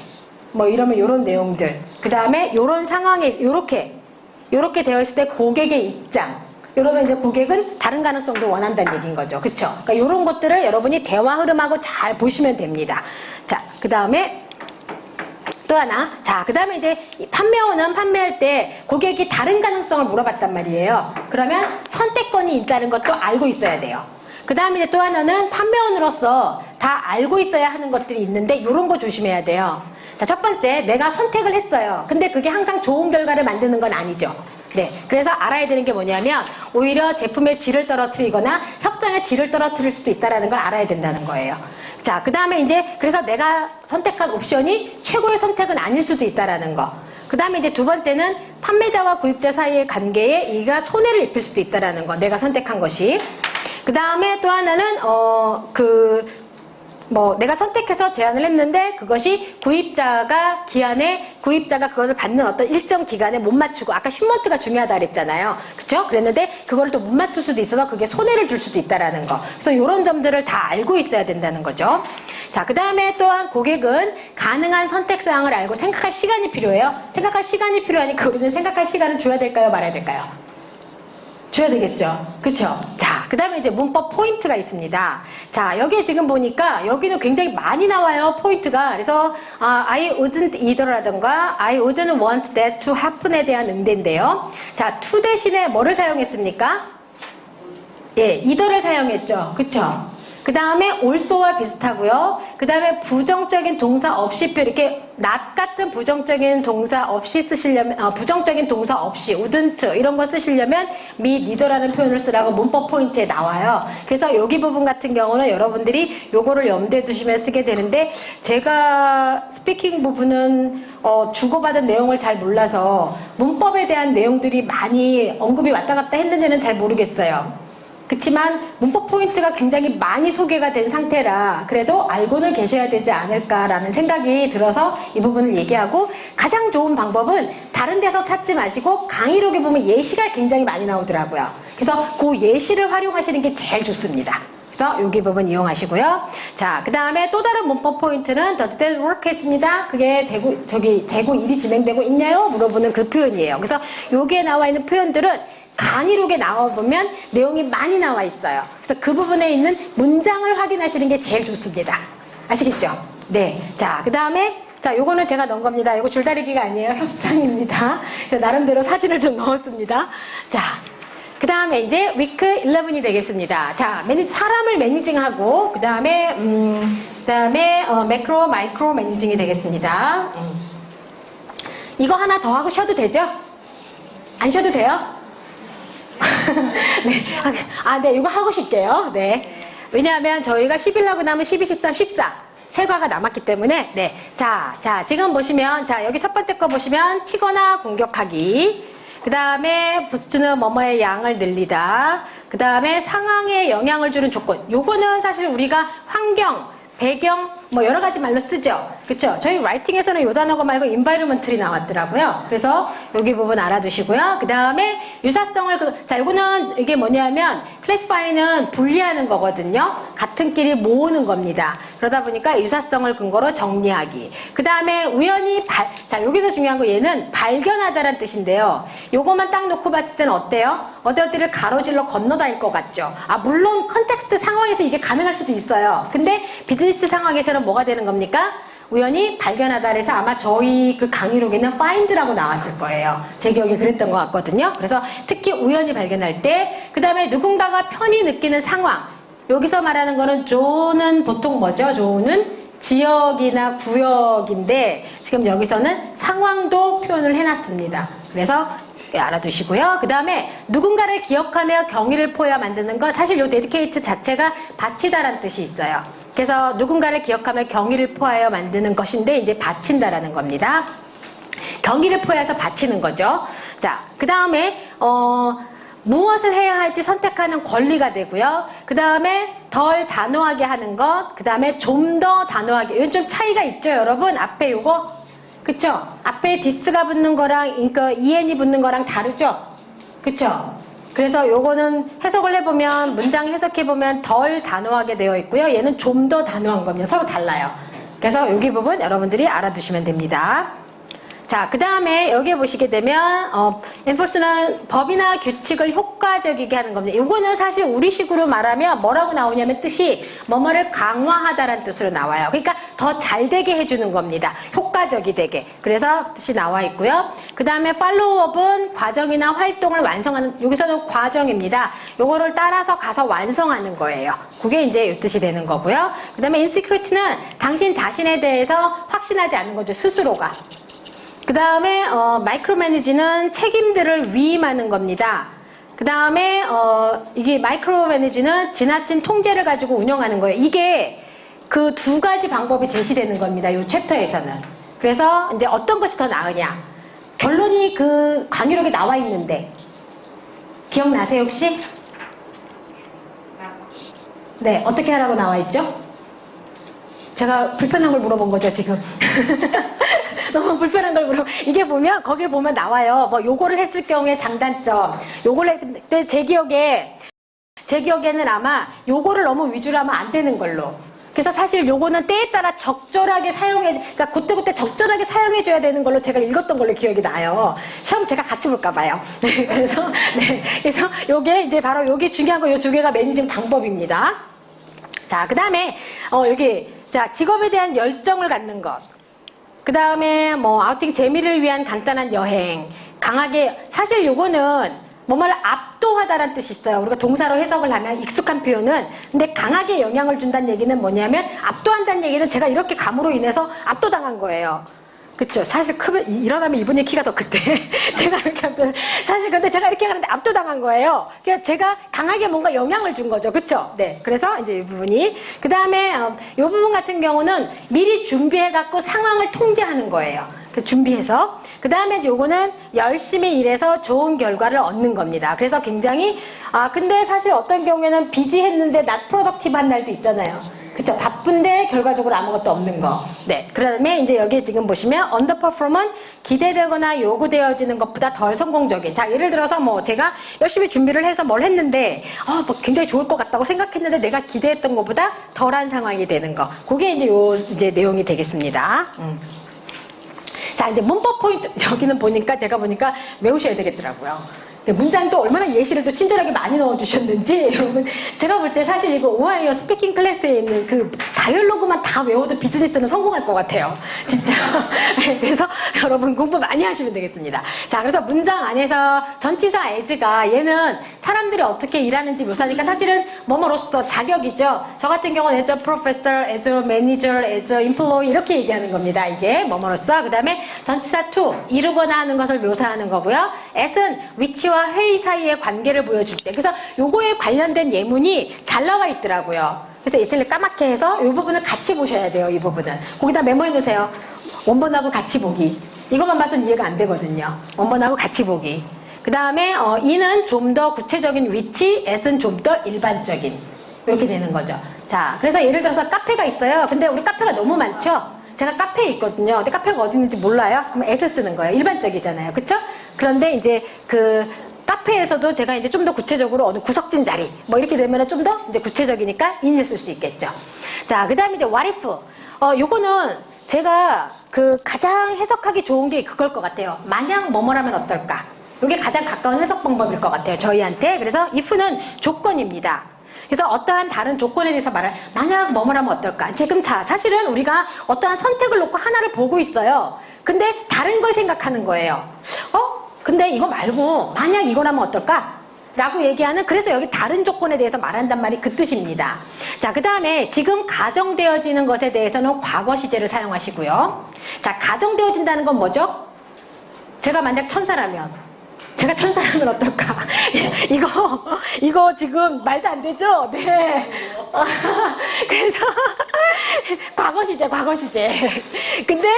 뭐 이러면 요런 내용들. 그 다음에 요런 상황에 요렇게 되어 있을 때 고객의 입장. 이러면 이제 고객은 다른 가능성도 원한다는 얘기인 거죠. 그쵸? 그러니까 이런 것들을 여러분이 대화 흐름하고 잘 보시면 됩니다. 자, 그 다음에 또 하나. 자, 그 다음에 이제 판매원은 판매할 때 고객이 다른 가능성을 물어봤단 말이에요. 그러면 선택권이 있다는 것도 알고 있어야 돼요. 그 다음에 이제 또 하나는 판매원으로서 다 알고 있어야 하는 것들이 있는데 이런 거 조심해야 돼요. 자, 첫 번째, 내가 선택을 했어요. 근데 그게 항상 좋은 결과를 만드는 건 아니죠. 네, 그래서 알아야 되는 게 뭐냐면 오히려 제품의 질을 떨어뜨리거나 협상의 질을 떨어뜨릴 수도 있다는 걸 알아야 된다는 거예요. 자, 그 다음에 이제 그래서 내가 선택한 옵션이 최고의 선택은 아닐 수도 있다는 거. 그 다음에 이제 두 번째는 판매자와 구입자 사이의 관계에 이가 손해를 입힐 수도 있다는 거. 내가 선택한 것이. 그 다음에 또 하나는 내가 선택해서 제안을 했는데 그것이 구입자가 그거를 받는 어떤 일정 기간에 못 맞추고, 아까 쉔먼트가 중요하다 그랬잖아요. 그쵸? 그랬는데 그걸 또 못 맞출 수도 있어서 그게 손해를 줄 수도 있다라는 거. 그래서 이런 점들을 다 알고 있어야 된다는 거죠. 자, 그 다음에 또한 고객은 가능한 선택사항을 알고 생각할 시간이 필요해요. 생각할 시간이 필요하니까 우리는 생각할 시간을 줘야 될까요? 말아야 될까요? 줘야 되겠죠. 그쵸? 자, 그 다음에 이제 문법 포인트가 있습니다. 자, 여기에 지금 보니까 여기는 굉장히 많이 나와요, 포인트가. 그래서 I wouldn't either라든가 I wouldn't want that to happen에 대한 응대인데요. 자, to 대신에 뭐를 사용했습니까? 예, either를 사용했죠. 그쵸? 그 다음에 also와 비슷하고요. 그 다음에 부정적인 동사 없이표, 이렇게 not 같은 부정적인 동사 없이 쓰시려면, 부정적인 동사 없이 wouldn't 이런 거 쓰시려면 me, neither라는 표현을 쓰라고 문법 포인트에 나와요. 그래서 여기 부분 같은 경우는 여러분들이 요거를 염두에 두시면 쓰게 되는데, 제가 스피킹 부분은 주고받은 내용을 잘 몰라서 문법에 대한 내용들이 많이 언급이 왔다 갔다 했는지는 잘 모르겠어요. 그렇지만 문법 포인트가 굉장히 많이 소개가 된 상태라 그래도 알고는 계셔야 되지 않을까라는 생각이 들어서 이 부분을 얘기하고, 가장 좋은 방법은 다른 데서 찾지 마시고 강의록에 보면 예시가 굉장히 많이 나오더라고요. 그래서 그 예시를 활용하시는 게 제일 좋습니다. 그래서 여기 부분 이용하시고요. 자, 그 다음에 또 다른 문법 포인트는 does that work 했습니다. 그게 되고 일이 진행되고 있나요? 물어보는 그 표현이에요. 그래서 여기에 나와 있는 표현들은 강의록에 나와보면 내용이 많이 나와 있어요. 그래서 그 부분에 있는 문장을 확인하시는 게 제일 좋습니다. 아시겠죠? 네. 자, 그 다음에 자, 요거는 제가 넣은 겁니다. 이거 줄다리기가 아니에요. 협상입니다. 그래서 나름대로 사진을 좀 넣었습니다. 자, 그 다음에 이제 week 11이 되겠습니다. 자, 사람을 매니징하고 그 다음에 매크로, 마이크로 매니징이 되겠습니다. 이거 하나 더 하고 쉬어도 되죠? 안 쉬어도 돼요? 네. 네, 이거 하고 싶게요. 네. 왜냐하면 저희가 10일 하고 나면 12, 13, 14. 세 과가 남았기 때문에, 네. 자, 지금 보시면, 자, 여기 첫 번째 거 보시면, 치거나 공격하기. 그 다음에 부스트는 뭐뭐의 양을 늘리다. 그 다음에 상황에 영향을 주는 조건. 요거는 사실 우리가 환경, 배경, 뭐 여러 가지 말로 쓰죠. 그쵸? 저희 라이팅에서는 요 단어가 말고 environment이 나왔더라고요. 그래서 여기 부분 알아두시고요. 그 다음에 유사성을, 자, 요거는 이게 뭐냐면, classify는 분리하는 거거든요. 같은 끼리 모으는 겁니다. 그러다 보니까 유사성을 근거로 정리하기. 그 다음에 우연히, 자, 여기서 중요한 거 얘는 발견하다라는 뜻인데요. 요거만 딱 놓고 봤을 때는 어때요? 어디를 가로질러 건너다닐 것 같죠? 물론 컨텍스트 상황에서 이게 가능할 수도 있어요. 근데 비즈니스 상황에서는 뭐가 되는 겁니까? 우연히 발견하다 그래서 아마 저희 그 강의록에는 find라고 나왔을 거예요. 제 기억에 그랬던 것 같거든요. 그래서 특히 우연히 발견할 때, 그 다음에 누군가가 편히 느끼는 상황. 여기서 말하는 거는 조는 보통 뭐죠? 조는 지역이나 구역인데 지금 여기서는 상황도 표현을 해놨습니다. 그래서 알아두시고요. 그 다음에 누군가를 기억하며 경의를 포하여 만드는 거, 사실 요 데디케이트 자체가 바치다라는 뜻이 있어요. 그래서 누군가를 기억하며 경의를 포하여 만드는 것인데 이제 바친다라는 겁니다. 경의를 포해서 바치는 거죠. 자, 그 다음에 무엇을 해야 할지 선택하는 권리가 되고요. 그 다음에 덜 단호하게 하는 것, 그 다음에 좀 더 단호하게. 이건 좀 차이가 있죠, 여러분? 앞에 요거, 그쵸? 앞에 디스가 붙는 거랑, 그러니까 EN이 붙는 거랑 다르죠? 그쵸? 그래서 요거는 해석을 해보면, 문장 해석해보면 덜 단호하게 되어 있고요. 얘는 좀 더 단호한 겁니다. 서로 달라요. 그래서 여기 부분 여러분들이 알아두시면 됩니다. 자, 그 다음에 여기에 보시게 되면 enforce는 법이나 규칙을 효과적이게 하는 겁니다. 이거는 사실 우리식으로 말하면 뭐라고 나오냐면 뜻이 뭐뭐를 강화하다라는 뜻으로 나와요. 그러니까 더 잘되게 해주는 겁니다. 효과적이 되게. 그래서 뜻이 나와 있고요. 그 다음에 followup은 과정이나 활동을 완성하는, 여기서는 과정입니다. 요거를 따라서 가서 완성하는 거예요. 그게 이제 이 뜻이 되는 거고요. 그 다음에 insecurity는 당신 자신에 대해서 확신하지 않는 거죠. 스스로가. 그 다음에 마이크로 매니지는 책임들을 위임하는 겁니다. 그 다음에 이게 마이크로 매니지는 지나친 통제를 가지고 운영하는 거예요. 이게 그 두 가지 방법이 제시되는 겁니다. 이 챕터에서는. 그래서 이제 어떤 것이 더 나으냐. 결론이 그 강의록에 나와 있는데 기억나세요 혹시? 네, 어떻게 하라고 나와 있죠? 제가 불편한 걸 물어본 거죠 지금. 너무 불편한 걸 물어. 이게 보면 거기에 보면 나와요. 뭐 요거를 했을 경우에 장단점. 요거를 했을 때 제 기억에는 아마 요거를 너무 위주로 하면 안 되는 걸로. 그래서 사실 요거는 때에 따라 적절하게 그러니까 그때 적절하게 사용해줘야 되는 걸로 제가 읽었던 걸로 기억이 나요. 시험 제가 같이 볼까 봐요. 네, 그래서 요게 이제 바로 요게 중요한 거 요 두 개가 매니징 방법입니다. 자, 그 다음에 여기 자, 직업에 대한 열정을 갖는 것. 그 다음에 뭐 아우팅 재미를 위한 간단한 여행, 강하게, 사실 요거는 뭐뭐를 압도하다라는 뜻이 있어요. 우리가 동사로 해석을 하면 익숙한 표현은. 근데 강하게 영향을 준다는 얘기는 뭐냐면 압도한다는 얘기는 제가 이렇게 감으로 인해서 압도당한 거예요. 그쵸? 사실 크면 일어나면 이분의 키가 더 크대. 제가 이렇게 하면 사실 근데 제가 이렇게 하는데 압도당한 거예요. 그러니까 제가 강하게 뭔가 영향을 준 거죠. 그쵸? 네. 그래서 이제 이 부분이 그 다음에 이 부분 같은 경우는 미리 준비해 갖고 상황을 통제하는 거예요. 준비해서 그 다음에 요거는 열심히 일해서 좋은 결과를 얻는 겁니다. 그래서 굉장히 근데 사실 어떤 경우에는 비지했는데 not productive 한 날도 있잖아요. 그쵸? 바쁜데 결과적으로 아무것도 없는 거. 네. 그 다음에 이제 여기 지금 보시면 underperform은 기대되거나 요구되어지는 것보다 덜 성공적인. 자, 예를 들어서 뭐 제가 열심히 준비를 해서 뭘 했는데, 뭐 굉장히 좋을 것 같다고 생각했는데 내가 기대했던 것보다 덜한 상황이 되는 거. 그게 이제 이제 내용이 되겠습니다. 자, 이제 문법 포인트. 여기는 제가 보니까 외우셔야 되겠더라고요. 문장도 얼마나 예시를 또 친절하게 많이 넣어주셨는지, 여러분, 제가 볼 때 사실 이거 오하이오 스피킹 클래스에 있는 그 다이얼로그만 다 외워도 비즈니스는 성공할 것 같아요. 진짜. 그래서 여러분 공부 많이 하시면 되겠습니다. 자, 그래서 문장 안에서 전치사 as가 얘는 사람들이 어떻게 일하는지 묘사하니까 사실은 뭐뭐로서 자격이죠. 저 같은 경우는 as a professor, as a manager, as a employee 이렇게 얘기하는 겁니다. 이게 뭐뭐로서. 그 다음에 전치사 to, 이루거나 하는 것을 묘사하는 거고요. as는 위치와 회의 사이의 관계를 보여줄 때. 그래서 요거에 관련된 예문이 잘 나와 있더라고요. 그래서 이틀리 까맣게 해서 이 부분을 같이 보셔야 돼요. 이 부분은. 거기다 메모해 놓으세요. 원본하고 같이 보기. 이것만 봐서는 이해가 안 되거든요. 원본하고 같이 보기. 그 다음에 이는 좀 더 구체적인 위치, s는 좀 더 일반적인. 이렇게 되는 거죠. 자, 그래서 예를 들어서 카페가 있어요. 근데 우리 카페가 너무 많죠? 제가 카페에 있거든요. 근데 카페가 어디 있는지 몰라요? 그럼 s 쓰는 거예요. 일반적이잖아요. 그쵸? 그런데 이제 카페에서도 제가 이제 좀 더 구체적으로 어느 구석진 자리 뭐 이렇게 되면은 좀 더 이제 구체적이니까 in을 쓸 수 있겠죠. 자, 그다음에 이제 what if. 요거는 제가 가장 해석하기 좋은 게 그걸 것 같아요. 만약 뭐뭐라면 어떨까? 이게 가장 가까운 해석 방법일 것 같아요. 저희한테. 그래서 if는 조건입니다. 그래서 어떠한 다른 조건에 대해서 만약 뭐뭐라면 어떨까? 지금 사실은 우리가 어떠한 선택을 놓고 하나를 보고 있어요. 근데 다른 걸 생각하는 거예요. 근데 이거 말고 만약 이거라면 어떨까? 라고 얘기하는, 그래서 여기 다른 조건에 대해서 말한단 말이 그 뜻입니다. 자, 그 다음에 지금 가정되어지는 것에 대해서는 과거 시제를 사용하시고요. 자, 가정되어진다는 건 뭐죠? 제가 만약 천사라면 어떨까? 이거 지금 말도 안 되죠? 네. 그래서 과거 시제. 근데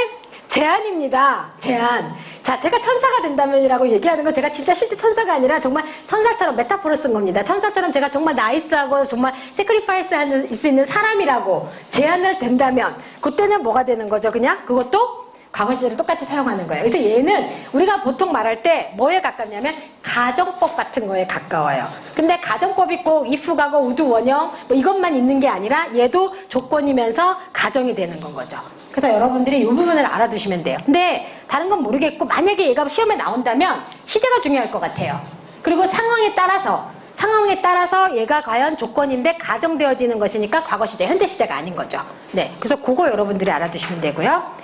제안입니다. 제안. 자, 제가 천사가 된다면이라고 얘기하는 건 제가 진짜 실제 천사가 아니라 정말 천사처럼 메타포를 쓴 겁니다. 천사처럼 제가 정말 나이스하고 정말 세크리파이스 할 수 있는 사람이라고 제안을 된다면 그때는 뭐가 되는 거죠? 그냥 그것도 과거 시제를 똑같이 사용하는 거예요. 그래서 얘는 우리가 보통 말할 때 뭐에 가깝냐면 가정법 같은 거에 가까워요. 근데 가정법이 꼭 if가고 우드 원형 뭐 이것만 있는 게 아니라 얘도 조건이면서 가정이 되는 건 거죠. 그래서 여러분들이 이 부분을 알아두시면 돼요. 근데 다른 건 모르겠고 만약에 얘가 시험에 나온다면 시제가 중요할 것 같아요. 그리고 상황에 따라서 얘가 과연 조건인데 가정되어지는 것이니까 과거 시제, 현재 시제가 아닌 거죠. 네, 그래서 그거 여러분들이 알아두시면 되고요.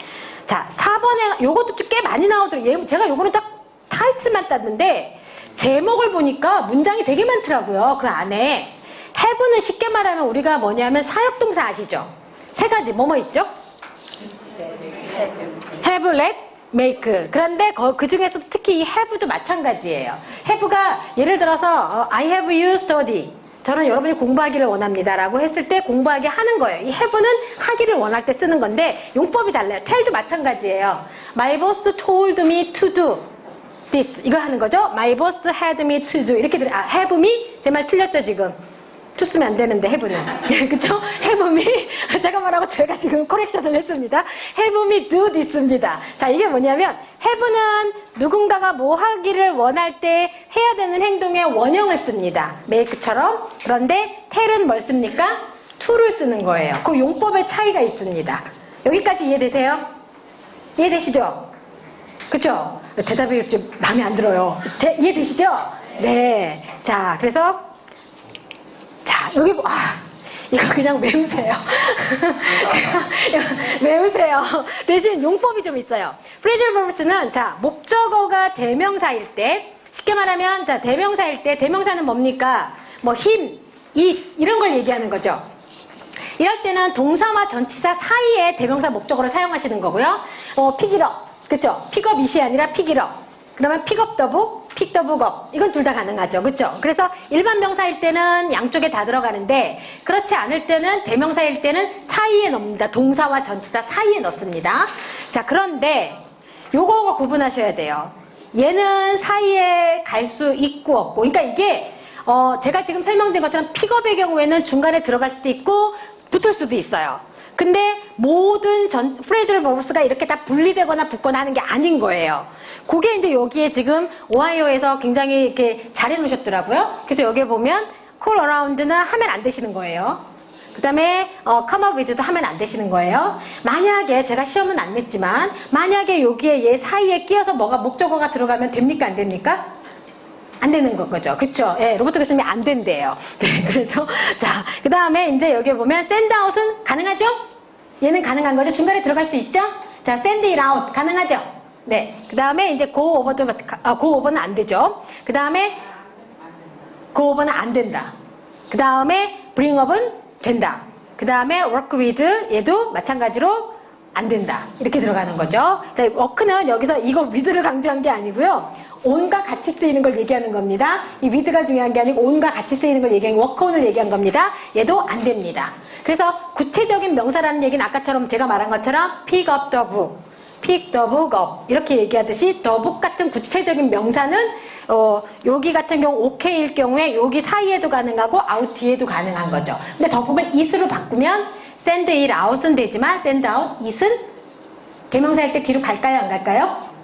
자, 4번에 요것도 꽤 많이 나오더라고요. 제가 요거는 딱 타이틀만 땄는데 제목을 보니까 문장이 되게 많더라고요. 그 안에 have는 쉽게 말하면 우리가 뭐냐면 사역동사 아시죠? 세 가지 뭐뭐 있죠? have, let, make. 그런데 그 중에서 특히 이 have도 마찬가지예요. have가 예를 들어서 I have you study. 저는 여러분이 공부하기를 원합니다 라고 했을 때 공부하게 하는 거예요. 이 have는 하기를 원할 때 쓰는 건데 용법이 달라요. tell도 마찬가지예요. My boss told me to do this. 이거 하는 거죠. My boss had me to do. 이렇게 have me? 제 말 틀렸죠 지금? to 쓰면 안 되는데 have는. 그쵸? have me? 제가 말하고 제가 지금 코렉션을 했습니다. have me do this입니다. 자, 이게 뭐냐면 have는 누군가가 뭐 하기를 원할 때 해야 되는 행동의 원형을 씁니다. make처럼. 그런데 tell은 뭘 씁니까? to를 쓰는 거예요. 그 용법의 차이가 있습니다. 여기까지 이해되세요? 이해되시죠? 그쵸? 대답이 좀 마음에 안 들어요. 이해되시죠? 네. 자, 그래서 자, 여기 이거 그냥 외우세요. 외우세요. 대신 용법이 좀 있어요. phrasal verbs는 자, 목적어가 대명사일 때 쉽게 말하면 자 대명사일 때 대명사는 뭡니까? 뭐 힘, 이런 걸 얘기하는 거죠. 이럴 때는 동사와 전치사 사이에 대명사 목적어를 사용하시는 거고요. pick it up, 그쵸? pick up it이 아니라 pick it up. 그러면 pick up the book, pick the book up. 이건 둘 다 가능하죠. 그쵸? 그래서 일반 명사일 때는 양쪽에 다 들어가는데 그렇지 않을 때는 대명사일 때는 사이에 넣습니다. 동사와 전치사 사이에 넣습니다. 자, 그런데 요거 구분하셔야 돼요. 얘는 사이에 갈 수 있고 없고. 그러니까 이게 제가 지금 설명드린 것처럼 픽업의 경우에는 중간에 들어갈 수도 있고 붙을 수도 있어요. 근데 모든 프레이즈럴 버브스가 이렇게 다 분리되거나 붙거나 하는 게 아닌 거예요. 그게 이제 여기에 지금 오하이오에서 굉장히 이렇게 잘 해놓으셨더라고요. 그래서 여기에 보면 call around는 하면 안 되시는 거예요. 그 다음에 come up with도 하면 안 되시는 거예요. 만약에 제가 시험은 안 냈지만 만약에 여기에 얘 사이에 끼어서 뭐가 목적어가 들어가면 됩니까? 안 됩니까? 안 되는 거죠. 그쵸? 예, 로버트 교수님이 안 된대요. 네, 그래서, 자, 그 다음에 이제 여기 보면 send out은 가능하죠? 얘는 가능한 거죠? 중간에 들어갈 수 있죠? 자, send it out. 가능하죠? 네. 그 다음에 이제 go over는 안 되죠. 그 다음에 go over는 안 된다. 그 다음에 bring up은 된다. 그 다음에 work with 얘도 마찬가지로 안 된다. 이렇게 들어가는 거죠. 자, work는 여기서 이거 with를 강조한 게 아니고요. on과 같이 쓰이는 걸 얘기하는 겁니다. 이 with가 중요한 게 아니고 on과 같이 쓰이는 걸 얘기한 work on을 얘기한 겁니다. 얘도 안 됩니다. 그래서 구체적인 명사라는 얘기는 아까처럼 제가 말한 것처럼 pick up the book, pick the book up 이렇게 얘기하듯이 the book 같은 구체적인 명사는 여기 같은 경우 okay일 경우에 여기 사이에도 가능하고 out 뒤에도 가능한 거죠. 근데 the book을 is로 바꾸면 send it out은 되지만 send out it은 대명사일 때 뒤로 갈까요? 안 갈까요?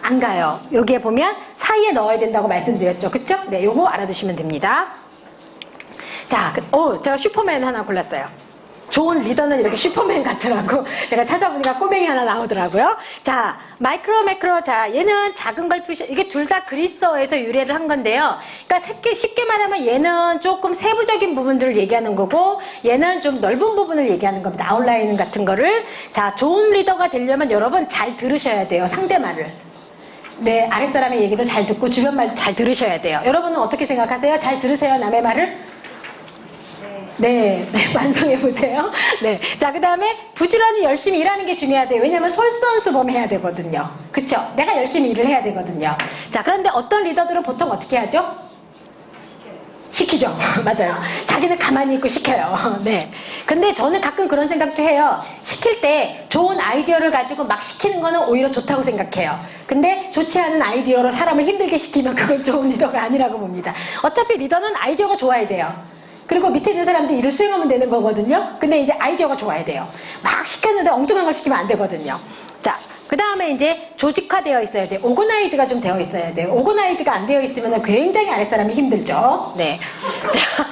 안 가요. 여기에 보면 사이에 넣어야 된다고 말씀드렸죠. 그쵸? 네, 요거 알아두시면 됩니다. 자, 제가 슈퍼맨 하나 골랐어요. 좋은 리더는 이렇게 슈퍼맨 같더라고. 제가 찾아보니까 꼬맹이 하나 나오더라고요. 자, 마이크로. 자, 얘는 작은 걸 표시, 이게 둘 다 그리스어에서 유래를 한 건데요. 그러니까 쉽게 말하면 얘는 조금 세부적인 부분들을 얘기하는 거고, 얘는 좀 넓은 부분을 얘기하는 겁니다. 아웃라인 같은 거를. 자, 좋은 리더가 되려면 여러분 잘 들으셔야 돼요. 상대 말을. 네, 아랫사람의 얘기도 잘 듣고 주변 말도 잘 들으셔야 돼요. 여러분은 어떻게 생각하세요? 잘 들으세요? 남의 말을? 네, 완성해보세요. 네. 자, 그 다음에 부지런히 열심히 일하는 게 중요하대요. 왜냐면 솔선수범해야 되거든요. 그쵸? 내가 열심히 일을 해야 되거든요. 자, 그런데 어떤 리더들은 보통 어떻게 하죠? 시키죠. 맞아요. 자기는 가만히 있고 시켜요. 네. 근데 저는 가끔 그런 생각도 해요. 시킬 때 좋은 아이디어를 가지고 막 시키는 거는 오히려 좋다고 생각해요. 근데 좋지 않은 아이디어로 사람을 힘들게 시키면 그건 좋은 리더가 아니라고 봅니다. 어차피 리더는 아이디어가 좋아야 돼요. 그리고 밑에 있는 사람들이 일을 수행하면 되는 거거든요. 근데 이제 아이디어가 좋아야 돼요. 막 시켰는데 엉뚱한 걸 시키면 안 되거든요. 자, 그 다음에 이제 조직화되어 있어야 돼요. 오거나이즈가 좀 되어 있어야 돼요. 오거나이즈가 안 되어 있으면 굉장히 아랫사람이 힘들죠. 네. 자,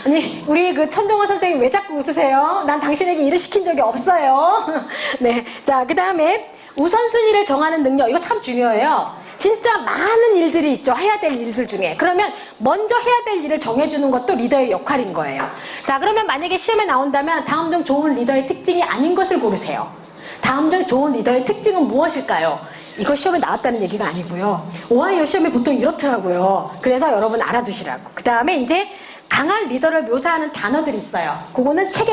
아니, 우리 그 천정호 선생님 왜 자꾸 웃으세요? 난 당신에게 일을 시킨 적이 없어요. 네. 자, 그 다음에 우선순위를 정하는 능력. 이거 참 중요해요. 진짜 많은 일들이 있죠. 해야 될 일들 중에. 그러면 먼저 해야 될 일을 정해주는 것도 리더의 역할인 거예요. 자, 그러면 만약에 시험에 나온다면 다음 중 좋은 리더의 특징이 아닌 것을 고르세요. 다음 중 좋은 리더의 특징은 무엇일까요? 이거 시험에 나왔다는 얘기가 아니고요. 오하이오 시험이 보통 이렇더라고요. 그래서 여러분 알아두시라고. 그 다음에 이제 강한 리더를 묘사하는 단어들이 있어요. 그거는 책이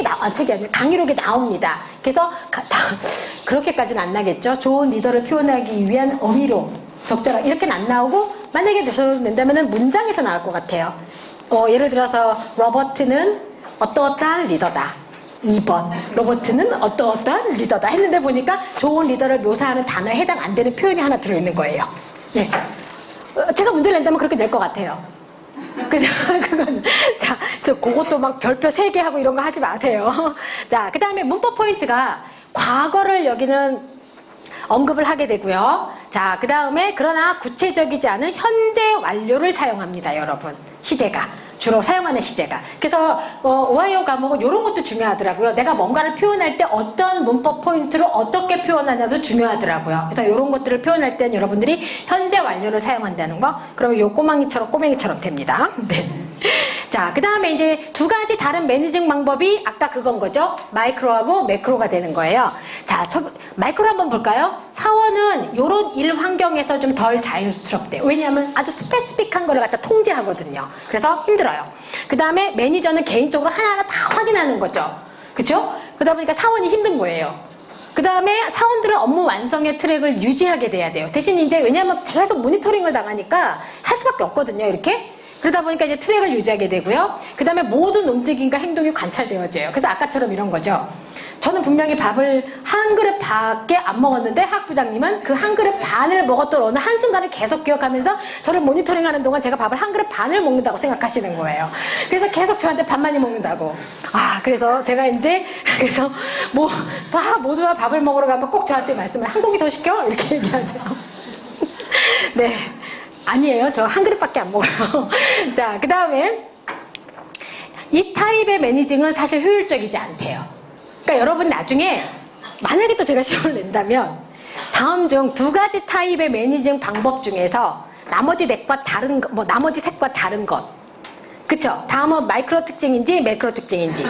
아니라 강의록에 나옵니다. 그래서 그렇게까지는 안 나겠죠. 좋은 리더를 표현하기 위한 어휘로 적절하게 이렇게는 안 나오고 만약에 낸다면 문장에서 나올 것 같아요. 예를 들어서 로버트는 어떠어떠한 리더다. 2번 로버트는 어떠어떠한 리더다 했는데 보니까 좋은 리더를 묘사하는 단어에 해당 안 되는 표현이 하나 들어있는 거예요. 네. 제가 문제를 낸다면 그렇게 낼 것 같아요. 그죠? 그건. 자, 그것도 막 별표 3개 하고 이런 거 하지 마세요. 자, 그 다음에 문법 포인트가 과거를 여기는 언급을 하게 되고요. 자, 그 다음에 그러나 구체적이지 않은 현재 완료를 사용합니다, 여러분. 시제가. 주로 사용하는 시제가. 그래서 오하이오 과목은 이런 것도 중요하더라고요. 내가 뭔가를 표현할 때 어떤 문법 포인트로 어떻게 표현하냐도 중요하더라고요. 그래서 이런 것들을 표현할 때는 여러분들이 현재 완료를 사용한다는 거. 그러면 요 꼬맹이처럼 됩니다. 네. 자, 그 다음에 이제 두 가지 다른 매니징 방법이 아까 그건 거죠. 마이크로하고 매크로가 되는 거예요. 자, 마이크로 한번 볼까요? 사원은 이런 일 환경에서 좀 덜 자유스럽대요. 왜냐하면 아주 스페시픽한 거를 갖다 통제하거든요. 그래서 힘들어요. 그 다음에 매니저는 개인적으로 하나하나 다 확인하는 거죠. 그쵸? 그러다 보니까 사원이 힘든 거예요. 그 다음에 사원들은 업무 완성의 트랙을 유지하게 돼야 돼요. 대신 이제 왜냐하면 계속 모니터링을 당하니까 할 수밖에 없거든요. 이렇게. 그러다 보니까 이제 트랙을 유지하게 되고요. 그 다음에 모든 움직임과 행동이 관찰되어져요. 그래서 아까처럼 이런 거죠. 저는 분명히 밥을 한 그릇 밖에 안 먹었는데 학부장님은 그 한 그릇 반을 먹었던 어느 한순간을 계속 기억하면서 저를 모니터링하는 동안 제가 밥을 한 그릇 반을 먹는다고 생각하시는 거예요. 그래서 계속 저한테 밥 많이 먹는다고. 그래서 제가 이제 그래서 뭐 다 모두가 밥을 먹으러 가면 꼭 저한테 말씀을 한 고기 더 시켜? 이렇게 얘기하세요. 네. 아니에요. 저 한 그릇밖에 안 먹어요. 자, 그 다음에 이 타입의 매니징은 사실 효율적이지 않대요. 그러니까 여러분 나중에 만약에 또 제가 시험을 낸다면 다음 중 두 가지 타입의 매니징 방법 중에서 나머지 넷과 다른 것, 나머지 셋과 다른 것. 그쵸? 다음은 마이크로 특징인지 매크로 특징인지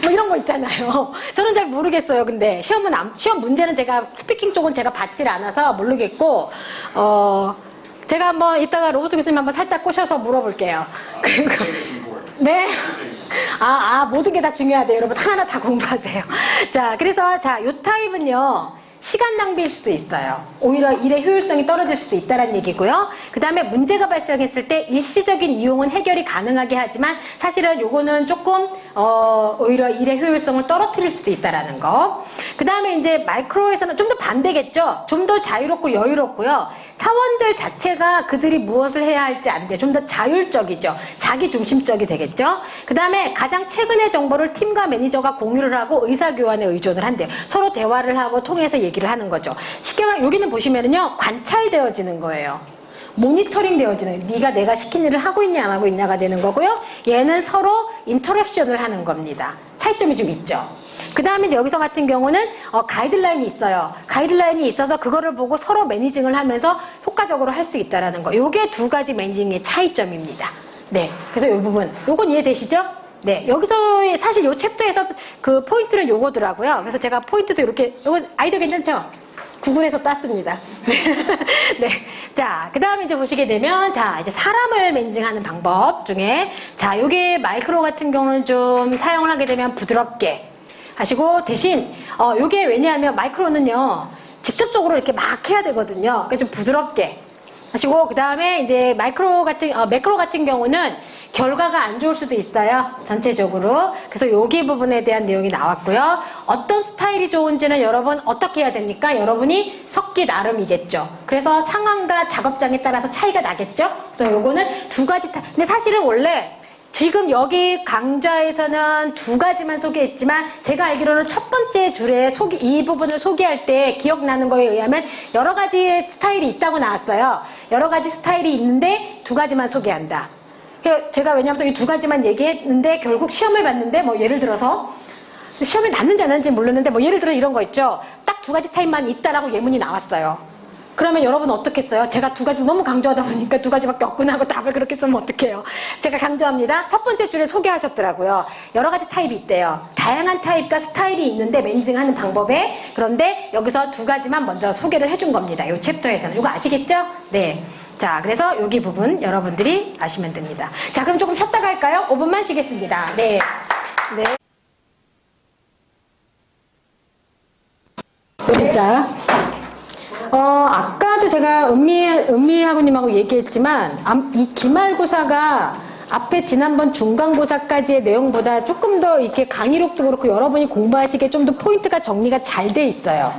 뭐 이런 거 있잖아요. 저는 잘 모르겠어요. 근데 시험 문제는 제가 스피킹 쪽은 제가 받질 않아서 모르겠고 제가 한번 이따가 로버트 교수님 한번 살짝 꼬셔서 물어볼게요. 그리고 네. 모든 게 다 중요하대요. 여러분 하나하나 다 공부하세요. 자, 그래서 요 타입은요. 시간 낭비일 수도 있어요. 오히려 일의 효율성이 떨어질 수도 있다는 얘기고요. 그 다음에 문제가 발생했을 때 일시적인 이용은 해결이 가능하게 하지만 사실은 요거는 조금 오히려 일의 효율성을 떨어뜨릴 수도 있다는 거. 그 다음에 이제 마이크로에서는 좀 더 반대겠죠. 좀 더 자유롭고 여유롭고요. 사원들 자체가 그들이 무엇을 해야 할지 안 돼요. 좀 더 자율적이죠. 자기 중심적이 되겠죠. 그 다음에 가장 최근의 정보를 팀과 매니저가 공유를 하고 의사교환에 의존을 한대요. 서로 대화를 하고 통해서 얘기를 하는 거죠. 쉽게 말하면 여기는 보시면은요. 관찰되어지는 거예요. 모니터링 되어지는, 네가 내가 시킨 일을 하고 있냐 안 하고 있냐가 되는 거고요. 얘는 서로 인터랙션을 하는 겁니다. 차이점이 좀 있죠. 그 다음에 이제 여기서 같은 경우는 가이드라인이 있어요. 가이드라인이 있어서 그거를 보고 서로 매니징을 하면서 효과적으로 할 수 있다는 거. 요게 두 가지 매니징의 차이점입니다. 네. 그래서 이 부분, 요건 이해되시죠? 네. 여기서 사실 요 챕터에서 그 포인트는 요거더라고요. 그래서 제가 포인트도 이렇게, 요거 아이디어 괜찮죠? 구글에서 땄습니다. 네. 자, 그 다음에 이제 보시게 되면, 이제 사람을 매니징하는 방법 중에, 요게 마이크로 같은 경우는 좀 사용을 하게 되면 부드럽게 하시고, 대신, 요게 왜냐하면 마이크로는요, 직접적으로 이렇게 막 해야 되거든요. 그러니까 좀 부드럽게 하시고, 그 다음에 이제 매크로 같은 경우는 결과가 안 좋을 수도 있어요. 전체적으로. 그래서 여기 부분에 대한 내용이 나왔고요. 어떤 스타일이 좋은지는 여러분 어떻게 해야 됩니까? 여러분이 섞기 나름이겠죠. 그래서 상황과 작업장에 따라서 차이가 나겠죠? 그래서 요거는 두 가지 근데 사실은 원래 지금 여기 강좌에서는 두 가지만 소개했지만 제가 알기로는 첫 번째 줄에 이 부분을 소개할 때 기억나는 거에 의하면 여러 가지 스타일이 있다고 나왔어요. 여러 가지 스타일이 있는데 두 가지만 소개한다. 제가 왜냐하면 이 두 가지만 얘기했는데 결국 시험을 봤는데 예를 들어서 시험에 났는지 안 났는지 모르는데 예를 들어 이런 거 있죠. 딱 두 가지 타입만 있다라고 예문이 나왔어요. 그러면 여러분 어떻겠어요? 제가 두 가지 너무 강조하다 보니까 두 가지밖에 없구나 하고 답을 그렇게 쓰면 어떡해요? 제가 강조합니다. 첫 번째 줄에 소개하셨더라고요. 여러 가지 타입이 있대요. 다양한 타입과 스타일이 있는데 매니징하는 방법에 그런데 여기서 두 가지만 먼저 소개를 해준 겁니다. 이 챕터에서는. 이거 아시겠죠? 네. 자, 그래서 여기 부분 여러분들이 아시면 됩니다. 자, 그럼 조금 쉬었다가 할까요? 5분만 쉬겠습니다. 네. 네. 자. 아까도 제가 은미학우님하고 얘기했지만, 이 기말고사가 앞에 지난번 중간고사까지의 내용보다 조금 더 이렇게 강의록도 그렇고 여러분이 공부하시기에 좀 더 포인트가 정리가 잘 돼 있어요.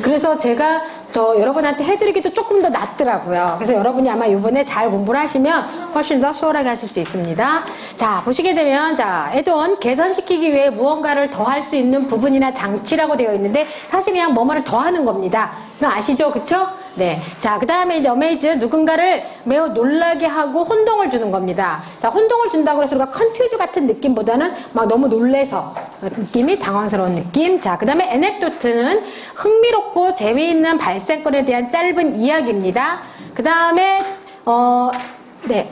그래서 제가 여러분한테 해드리기도 조금 더 낫더라고요. 그래서 여러분이 아마 이번에 잘 공부를 하시면 훨씬 더 수월하게 하실 수 있습니다. 자, 보시게 되면, 애드온 개선시키기 위해 무언가를 더할 수 있는 부분이나 장치라고 되어 있는데, 사실 그냥 뭐뭐를 더하는 겁니다. 이거 아시죠? 그쵸? 네. 자, 그 다음에 이제 어메이즈, 누군가를 매우 놀라게 하고 혼동을 주는 겁니다. 자, 혼동을 준다고 해서 우리가 컨퓨즈 같은 느낌보다는 막 너무 놀래서 느낌이 당황스러운 느낌. 자, 그 다음에 에넥도트는 흥미롭고 재미있는 발생권에 대한 짧은 이야기입니다. 그 다음에, 네.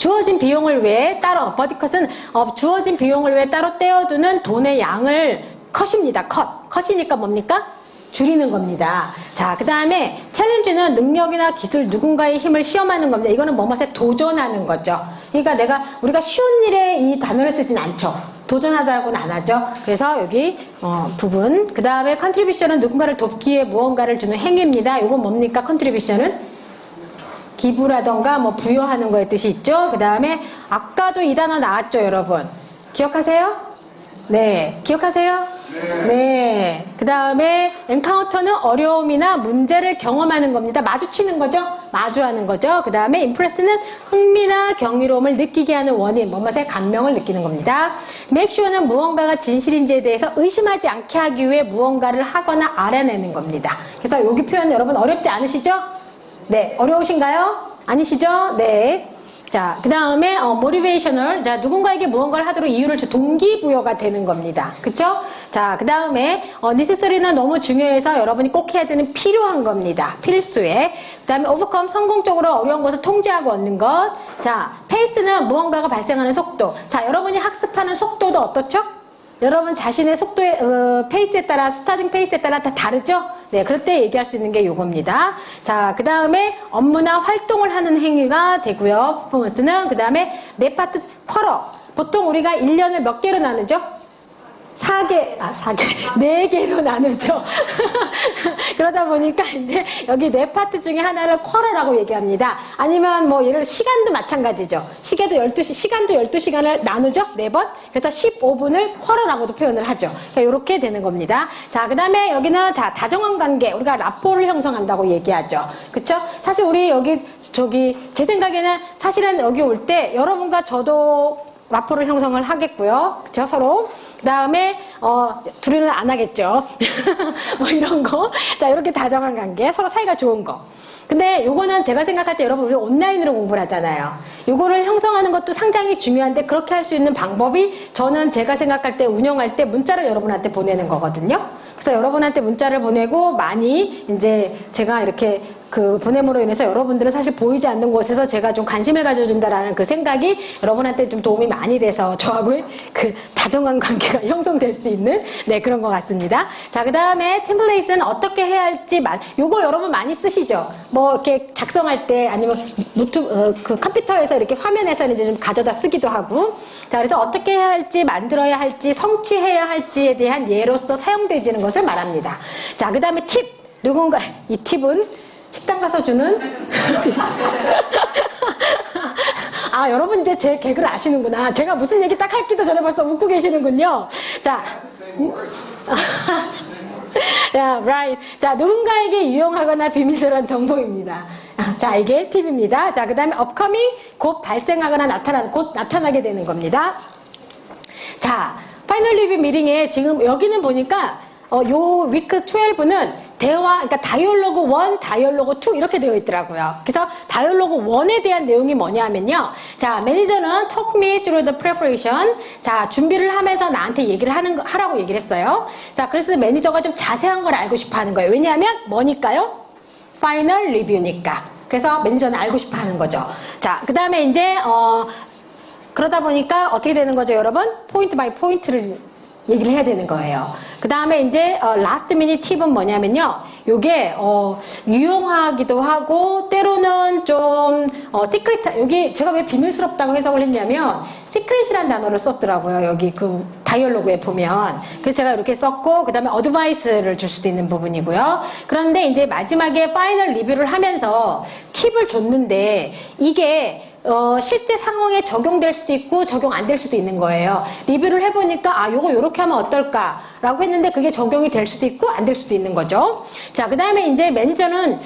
주어진 비용을 왜 따로, 버디컷은 주어진 비용을 왜 따로 떼어두는 돈의 양을 컷입니다. 컷이니까 뭡니까? 줄이는 겁니다. 자, 그 다음에 챌린지는 능력이나 기술, 누군가의 힘을 시험하는 겁니다. 이거는 뭐뭐에 도전하는 거죠. 그러니까 우리가 쉬운 일에 이 단어를 쓰진 않죠. 도전하다고는 안 하죠. 그래서 여기 부분. 그 다음에 컨트리뷰션은 누군가를 돕기 위해 무언가를 주는 행위입니다. 이건 뭡니까? 컨트리뷰션은 기부라던가 뭐 부여하는 거의 뜻이 있죠. 그 다음에 아까도 이 단어 나왔죠, 여러분. 기억하세요? 네, 기억하세요? 네. 그 다음에 encounter는 어려움이나 문제를 경험하는 겁니다. 마주치는 거죠? 마주하는 거죠. 그 다음에 impress는 흥미나 경이로움을 느끼게 하는 원인, 뭐뭐에 감명을 느끼는 겁니다. make sure는 무언가가 진실인지에 대해서 의심하지 않게 하기 위해 무언가를 하거나 알아내는 겁니다. 그래서 여기 표현 여러분 어렵지 않으시죠? 네, 어려우신가요? 아니시죠? 네. 자, 그 다음에 motivational, 자, 누군가에게 무언가를 하도록 이유를 동기부여가 되는 겁니다. 그쵸? 자, 그 다음에 necessary는 너무 중요해서 여러분이 꼭 해야 되는 필요한 겁니다. 필수에. 그 다음에 overcome, 성공적으로 어려운 것을 통제하고 얻는 것. 자, pace는 무언가가 발생하는 속도. 자, 여러분이 학습하는 속도도 어떻죠? 여러분 자신의 속도의 페이스에 따라, 스타팅 페이스에 따라 다 다르죠? 네, 그럴 때 얘기할 수 있는 게 요겁니다. 자, 그 다음에 업무나 활동을 하는 행위가 되고요. 퍼포먼스는. 그 다음에 내 파트 쿼러. 보통 우리가 1년을 몇 개로 나누죠? 4개로 나누죠. 그러다 보니까 이제 여기 네 파트 중에 하나를 쿼러라고 얘기합니다. 아니면 뭐 예를 들어 시간도 마찬가지죠. 시간도 12시간을 나누죠. 4번. 그래서 15분을 쿼러라고도 표현을 하죠. 그러니까 이렇게 되는 겁니다. 자, 그 다음에 여기는 자, 다정한 관계. 우리가 라포를 형성한다고 얘기하죠. 그쵸? 사실 우리 제 생각에는 사실은 여기 올 때 여러분과 저도 라포를 형성을 하겠고요. 그쵸? 서로. 그 다음에 둘이는 안 하겠죠. 뭐 이런 거. 자, 이렇게 다정한 관계, 서로 사이가 좋은 거. 근데 요거는 제가 생각할 때 여러분 우리 온라인으로 공부를 하잖아요. 요거를 형성하는 것도 상당히 중요한데 그렇게 할 수 있는 방법이 저는 제가 생각할 때 운영할 때 문자를 여러분한테 보내는 거거든요. 그래서 여러분한테 문자를 보내고 많이 이제 제가 이렇게 보냄으로 인해서 여러분들은 사실 보이지 않는 곳에서 제가 좀 관심을 가져준다라는 그 생각이 여러분한테 좀 도움이 많이 돼서 저하고의 다정한 관계가 형성될 수 있는 네, 그런 것 같습니다. 자, 그 다음에 템플레이트는 어떻게 해야 할지 요거 여러분 많이 쓰시죠? 뭐 이렇게 작성할 때 아니면 컴퓨터에서 이렇게 화면에서 이제 좀 가져다 쓰기도 하고. 자, 그래서 어떻게 해야 할지, 만들어야 할지, 성취해야 할지에 대한 예로서 사용되지는 것을 말합니다. 자, 그 다음에 팁. 이 팁은 식당 가서 주는 여러분 이제 제 개그를 아시는구나. 제가 무슨 얘기 딱 하기도 전에 벌써 웃고 계시는군요. 자, right. 자, 누군가에게 유용하거나 비밀스러운 정보입니다. 자, 이게 팁입니다. 자, 그 다음에 upcoming, 곧 발생하거나 곧 나타나게 되는 겁니다. 자, 파이널 리뷰 미팅에 지금 여기는 보니까 요 위크 12는 그러니까 다이얼로그 1, 다이얼로그 2 이렇게 되어 있더라고요. 그래서 다이얼로그 1에 대한 내용이 뭐냐면요. 자, 매니저는 talk me through the preparation. 자, 준비를 하면서 나한테 얘기를 하라고 얘기를 했어요. 자, 그래서 매니저가 좀 자세한 걸 알고 싶어 하는 거예요. 왜냐하면 뭐니까요? 파이널 리뷰니까. 그래서 매니저는 알고 싶어 하는 거죠. 자, 그 다음에 이제 그러다 보니까 어떻게 되는 거죠, 여러분? 포인트 바이 포인트를 얘기를 해야 되는 거예요. 그 다음에 이제 라스트 미닛 팁은 뭐냐면요. 요게 유용하기도 하고 때로는 좀 시크릿, 여기 제가 왜 비밀스럽다고 해석을 했냐면 시크릿이라는 단어를 썼더라고요. 여기 다이얼로그에 보면. 그래서 제가 이렇게 썼고 그 다음에 어드바이스를 줄 수도 있는 부분이고요. 그런데 이제 마지막에 파이널 리뷰를 하면서 팁을 줬는데 이게 실제 상황에 적용될 수도 있고 적용 안 될 수도 있는 거예요. 리뷰를 해보니까 요거 요렇게 하면 어떨까 라고 했는데 그게 적용이 될 수도 있고 안 될 수도 있는 거죠. 자, 그 다음에 이제 매니저는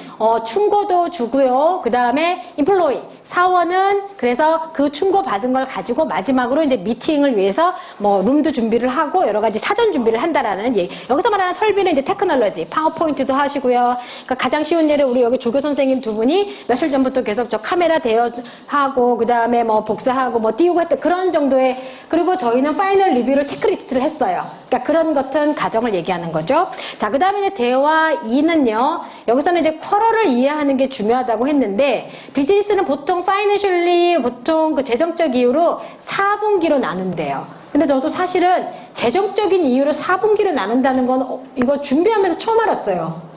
충고도 주고요. 그 다음에 인플로이 사원은 그래서 그 충고 받은 걸 가지고 마지막으로 이제 미팅을 위해서 뭐 룸도 준비를 하고 여러 가지 사전 준비를 한다라는 얘기. 여기서 말하는 설비는 이제 테크놀로지, 파워포인트도 하시고요. 그러니까 가장 쉬운 예를 우리 여기 조교 선생님 두 분이 며칠 전부터 계속 저 카메라 대여하고 그 다음에 뭐 복사하고 뭐 띄우고 했던 그런 정도의. 그리고 저희는 파이널 리뷰를 체크리스트를 했어요. 그러니까 그런 같은 가정을 얘기하는 거죠. 자, 그 다음에 이제 대화 2는요. 여기서는 이제 쿼럴을 이해하는 게 중요하다고 했는데, 비즈니스는 보통 financially, 보통 그 재정적 이유로 4분기로 나눈대요. 근데 저도 사실은 재정적인 이유로 4분기로 나눈다는 건 이거 준비하면서 처음 알았어요.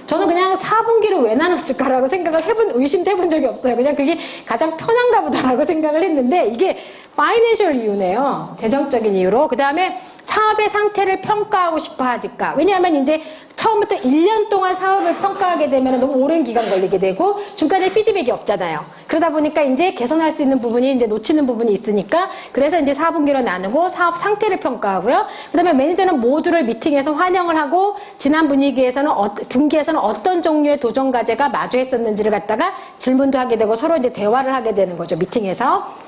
저는 그냥 4분기를 왜 나눴을까라고 생각을 의심도 해본 적이 없어요. 그냥 그게 가장 편한가 보다라고 생각을 했는데, 이게 파이낸셜 이유네요. 재정적인 이유로. 그 다음에 사업의 상태를 평가하고 싶어 하니까. 왜냐하면 이제 처음부터 1년 동안 사업을 평가하게 되면 너무 오랜 기간 걸리게 되고, 중간에 피드백이 없잖아요. 그러다 보니까 이제 개선할 수 있는 부분이 이제 놓치는 부분이 있으니까, 그래서 이제 4분기로 나누고 사업 상태를 평가하고요. 그 다음에 매니저는 모두를 미팅에서 환영을 하고, 지난 분기에서는 어떤 종류의 도전 과제가 마주했었는지를 갖다가 질문도 하게 되고, 서로 이제 대화를 하게 되는 거죠, 미팅에서.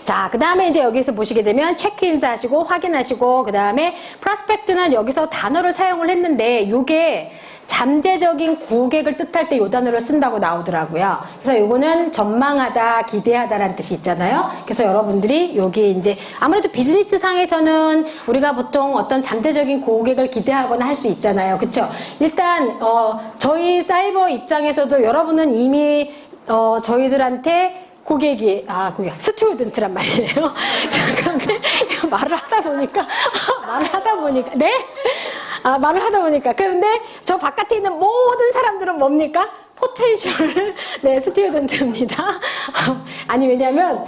자, 그 다음에 이제 여기서 보시게 되면 체크인스 하시고 확인하시고, 그 다음에 프로스펙트는 여기서 단어를 사용을 했는데, 요게 잠재적인 고객을 뜻할 때 요 단어를 쓴다고 나오더라고요. 그래서 요거는 전망하다, 기대하다라는 뜻이 있잖아요. 그래서 여러분들이 여기 이제 아무래도 비즈니스 상에서는 우리가 보통 어떤 잠재적인 고객을 기대하거나 할 수 있잖아요. 그쵸? 일단, 저희 사이버 입장에서도 여러분은 이미, 저희들한테 고객이 스튜던트란 말이에요. 자, 그런데 말을 하다 보니까 그런데 저 바깥에 있는 모든 사람들은 뭡니까? 포텐셜 스튜던트입니다. 아니, 왜냐면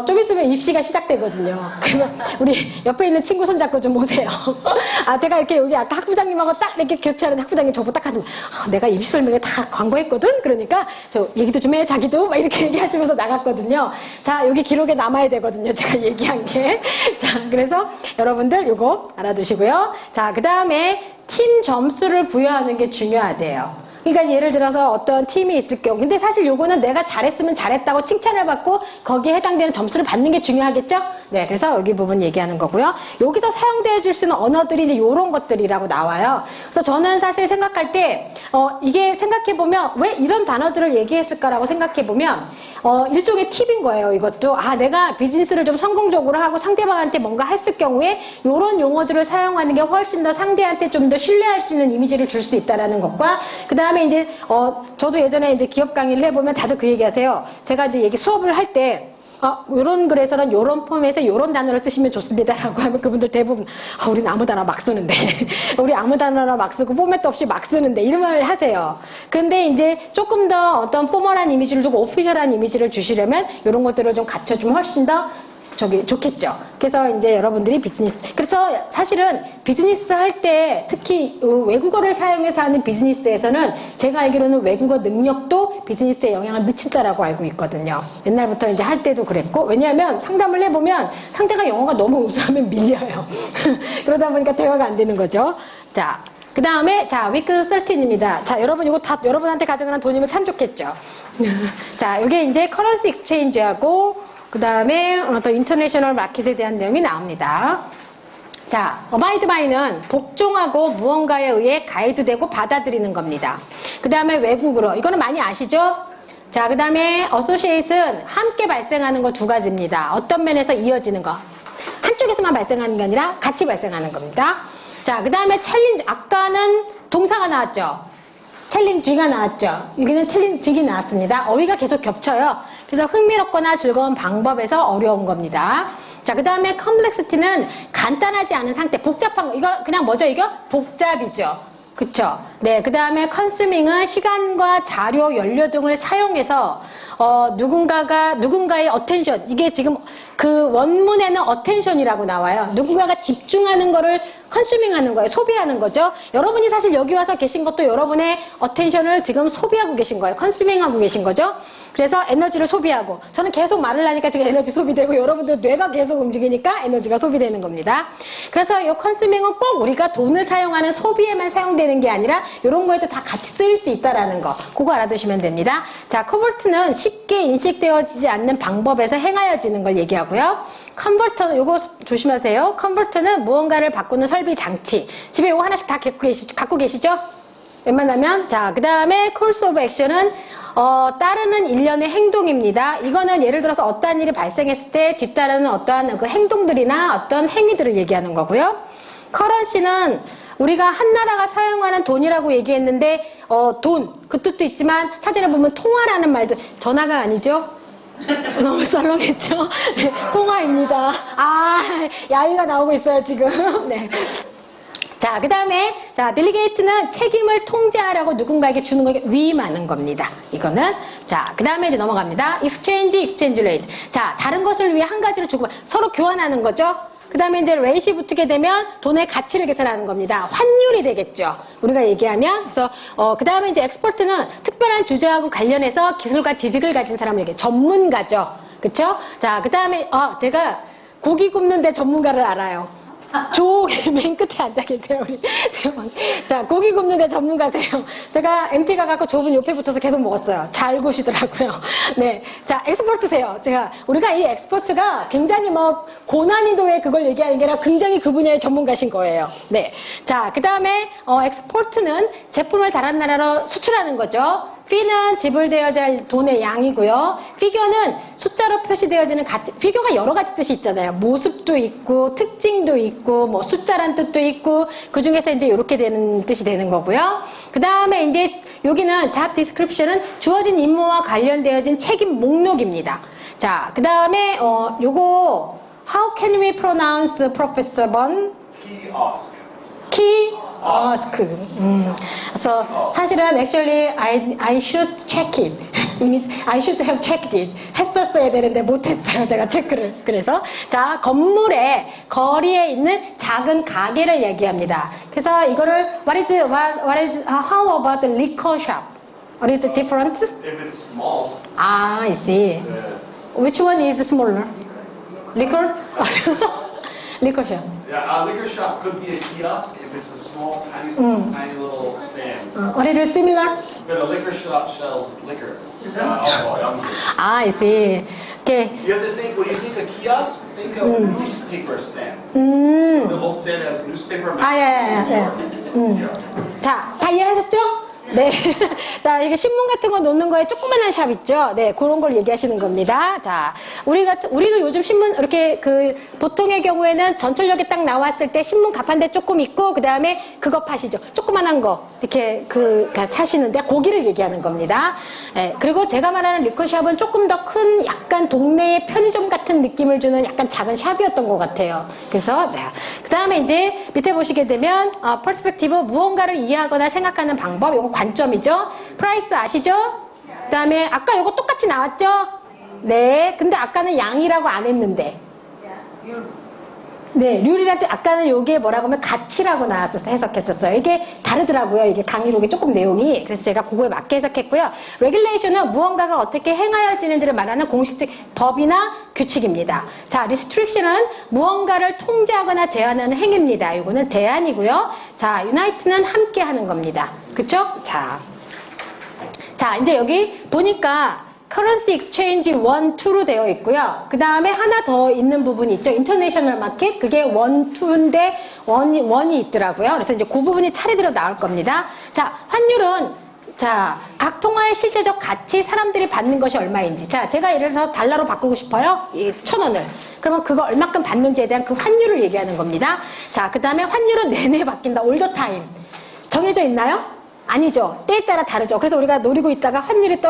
좀 있으면 입시가 시작되거든요. 그래서 우리 옆에 있는 친구 손잡고 좀 오세요. 제가 이렇게 여기 아까 학부장님하고 딱 이렇게 교체하는 학부장님 저보고 딱 하시면, 내가 입시 설명회 다 광고했거든. 그러니까 저 얘기도 좀 해, 자기도 막 이렇게 얘기하시면서 나갔거든요. 자, 여기 기록에 남아야 되거든요, 제가 얘기한 게. 자, 그래서 여러분들 요거 알아두시고요. 자, 그 다음에 팀 점수를 부여하는 게 중요하대요. 그러니까 예를 들어서 어떤 팀이 있을 경우, 근데 사실 요거는 내가 잘했으면 잘했다고 칭찬을 받고 거기에 해당되는 점수를 받는 게 중요하겠죠? 네, 그래서 여기 부분 얘기하는 거고요. 여기서 사용되어 줄 수 있는 언어들이 이제 요런 것들이라고 나와요. 그래서 저는 사실 생각할 때, 이게 생각해보면 왜 이런 단어들을 얘기했을까라고 생각해보면, 일종의 팁인 거예요, 이것도. 내가 비즈니스를 좀 성공적으로 하고 상대방한테 뭔가 했을 경우에 요런 용어들을 사용하는 게 훨씬 더 상대한테 좀 더 신뢰할 수 있는 이미지를 줄 수 있다라는 것과, 그 다음에 이제, 저도 예전에 이제 기업 강의를 해보면 다들 그 얘기 하세요. 제가 이제 수업을 할 때, 요런 글에서는 요런 폼에서 요런 단어를 쓰시면 좋습니다라고 하면 그분들 대부분, 우리는 아무 단어 막 쓰는데. 우리 아무 단어나 막 쓰고 포맷도 없이 막 쓰는데. 이런 말을 하세요. 근데 이제 조금 더 어떤 포멀한 이미지를 주고 오피셜한 이미지를 주시려면 요런 것들을 좀 갖춰주면 훨씬 더 좋겠죠. 그래서 이제 여러분들이 그래서 사실은 비즈니스 할 때 특히 외국어를 사용해서 하는 비즈니스에서는 제가 알기로는 외국어 능력도 비즈니스에 영향을 미친다라고 알고 있거든요. 옛날부터 이제 할 때도 그랬고, 왜냐하면 상담을 해보면 상대가 영어가 너무 우수하면 밀려요. 그러다 보니까 대화가 안 되는 거죠. 자, 그 다음에, 위크 13입니다. 자, 여러분, 이거 다 여러분한테 가져가는 돈이면 참 좋겠죠. 자, 이게 이제 커런시 익스체인지하고, 그 다음에 어떤 인터내셔널 마켓에 대한 내용이 나옵니다. 자, 어바이드 바이는 복종하고 무언가에 의해 가이드되고 받아들이는 겁니다. 그 다음에 외국으로, 이거는 많이 아시죠? 자, 그 다음에 어소시에이트는 함께 발생하는 거 두 가지입니다. 어떤 면에서 이어지는 거. 한쪽에서만 발생하는 게 아니라 같이 발생하는 겁니다. 자, 그 다음에 챌린지, 아까는 동사가 나왔죠? 챌린지가 나왔죠? 여기는 챌린지가 나왔습니다. 어휘가 계속 겹쳐요. 그래서 흥미롭거나 즐거운 방법에서 어려운 겁니다. 자, 그 다음에 컴플렉시티는 간단하지 않은 상태, 복잡한 거. 이거 그냥 뭐죠? 이거? 복잡이죠. 그쵸? 네, 그 다음에 컨슈밍은 시간과 자료, 연료 등을 사용해서 누군가의 어텐션, 이게 지금 그 원문에는 어텐션이라고 나와요. 누군가가 집중하는 거를 컨슈밍하는 거예요. 소비하는 거죠. 여러분이 사실 여기 와서 계신 것도 여러분의 어텐션을 지금 소비하고 계신 거예요. 컨슈밍하고 계신 거죠. 그래서 에너지를 소비하고, 저는 계속 말을 하니까 지금 에너지 소비되고, 여러분들 뇌가 계속 움직이니까 에너지가 소비되는 겁니다. 그래서 이 컨슈밍은 꼭 우리가 돈을 사용하는 소비에만 사용되는 게 아니라 이런 거에도 다 같이 쓰일 수 있다라는 거, 그거 알아두시면 됩니다. 자, 컨버트는 쉽게 인식되어지지 않는 방법에서 행하여지는 걸 얘기하고요. 컨버터는, 요거 조심하세요. 컨버터는 무언가를 바꾸는 설비 장치. 집에 요거 하나씩 다 갖고 계시죠? 웬만하면. 자, 그 다음에 course of action은 따르는 일련의 행동입니다. 이거는 예를 들어서 어떠한 일이 발생했을 때 뒤따르는 어떠한 그 행동들이나 어떤 행위들을 얘기하는 거고요. 커런시는 우리가 한 나라가 사용하는 돈이라고 얘기했는데 돈, 그 뜻도 있지만 사전에 보면 통화라는 말도 전화가 아니죠? 너무 썰렁했죠? 네, 통화입니다. 아, 야유가 나오고 있어요, 지금. 네. 자, 그 다음에, 자, 딜리게이트는 책임을 통제하라고 누군가에게 주는 거에 위임하는 겁니다. 이거는. 자, 그 다음에 이제 넘어갑니다. exchange rate. 자, 다른 것을 위해 한 가지를 주고 서로 교환하는 거죠. 그 다음에 이제 레이시 붙게 되면 돈의 가치를 계산하는 겁니다. 환율이 되겠죠. 우리가 얘기하면. 그래서, 그 다음에 이제 엑스퍼트는 특별한 주제하고 관련해서 기술과 지식을 가진 사람을 얘기해요. 전문가죠. 그쵸? 자, 그 다음에, 제가 고기 굽는데 전문가를 알아요. 저기 맨 끝에 앉아 계세요, 우리. 자, 고기 굽는데 전문가세요. 제가 MT 가갖고 저분 옆에 붙어서 계속 먹었어요. 잘 구시더라고요. 네. 자, 엑스퍼트세요. 우리가 이 엑스퍼트가 굉장히 뭐 고난이도의 그걸 얘기하는 게 아니라 굉장히 그 분야의 전문가신 거예요. 네. 자, 그 다음에, 엑스포트는 제품을 다른 나라로 수출하는 거죠. 피는 지불되어야 할 돈의 양이고요. 피겨는 숫자로 표시되어지는 피겨가 여러 가지 뜻이 있잖아요. 모습도 있고, 특징도 있고, 뭐 숫자란 뜻도 있고, 그 중에서 이제 이렇게 되는 뜻이 되는 거고요. 그 다음에 이제 여기는 job description은 주어진 임무와 관련되어진 책임 목록입니다. 자, 그 다음에 요거 how can we pronounce Professor Bon? Kiosk. 그래서 사실은 actually I should check it. 이미 I should have checked it. 했었어야 되는데 못했어요. 제가 체크를. 그래서 자, 건물의 거리에 있는 작은 가게를 얘기합니다. 그래서 이거를 how about the liquor shop? What is the difference? If it's small. I see. Which one is smaller? Liquor? Liquor shop. Yeah, a liquor shop could be a kiosk if it's a small, tiny little stand. A little similar? But a liquor shop sells liquor. Alcohol. I see. Okay. You have to think, when you think of kiosk, think of newspaper stand. The whole stand has newspaper. Yeah. 자, 다 이해하셨죠? 네. 자, 이게 신문 같은 거 놓는 거에 조그만한 샵 있죠? 네, 그런 걸 얘기하시는 겁니다. 자, 우리도 요즘 신문, 이렇게 보통의 경우에는 전철역에 딱 나왔을 때 신문 가판대 조금 있고, 그 다음에 그거 파시죠. 조그만한 거, 이렇게 사시는데, 고기를 얘기하는 겁니다. 네, 그리고 제가 말하는 리커샵은 조금 더 큰 약간 동네의 편의점 같은 느낌을 주는 약간 작은 샵이었던 것 같아요. 그래서, 네. 그 다음에 이제 밑에 보시게 되면, 퍼스펙티브, 무언가를 이해하거나 생각하는 방법, 요거 관점이죠. 프라이스 아시죠? 그 다음에 아까 요거 똑같이 나왔죠? 네. 근데 아까는 양이라고 안 했는데. 네. 률이란 뜻, 아까는 요게 뭐라고 하면 가치라고 나왔었어요. 해석했었어요. 이게 다르더라고요. 이게 강의록에 조금 내용이. 그래서 제가 그거에 맞게 해석했고요. 레귤레이션은 무언가가 어떻게 행하여지는지를 말하는 공식적 법이나 규칙입니다. 자, 리스트릭션은 무언가를 통제하거나 제한하는 행위입니다. 이거는 제한이고요. 자, 유나이트는 함께 하는 겁니다. 그쵸? 자, 이제 여기 보니까 currency exchange 1, 2로 되어 있고요. 그 다음에 하나 더 있는 부분이 있죠. international market. 그게 1, 2인데 1이 있더라고요. 그래서 이제 그 부분이 차례대로 나올 겁니다. 자, 환율은 자, 각 통화의 실제적 가치, 사람들이 받는 것이 얼마인지. 자, 제가 예를 들어서 달러로 바꾸고 싶어요. 1,000원을. 그러면 그거 얼마큼 받는지에 대한 그 환율을 얘기하는 겁니다. 자, 그 다음에 환율은 내내 바뀐다. all the time. 정해져 있나요? 아니죠. 때에 따라 다르죠. 그래서 우리가 노리고 있다가 환율이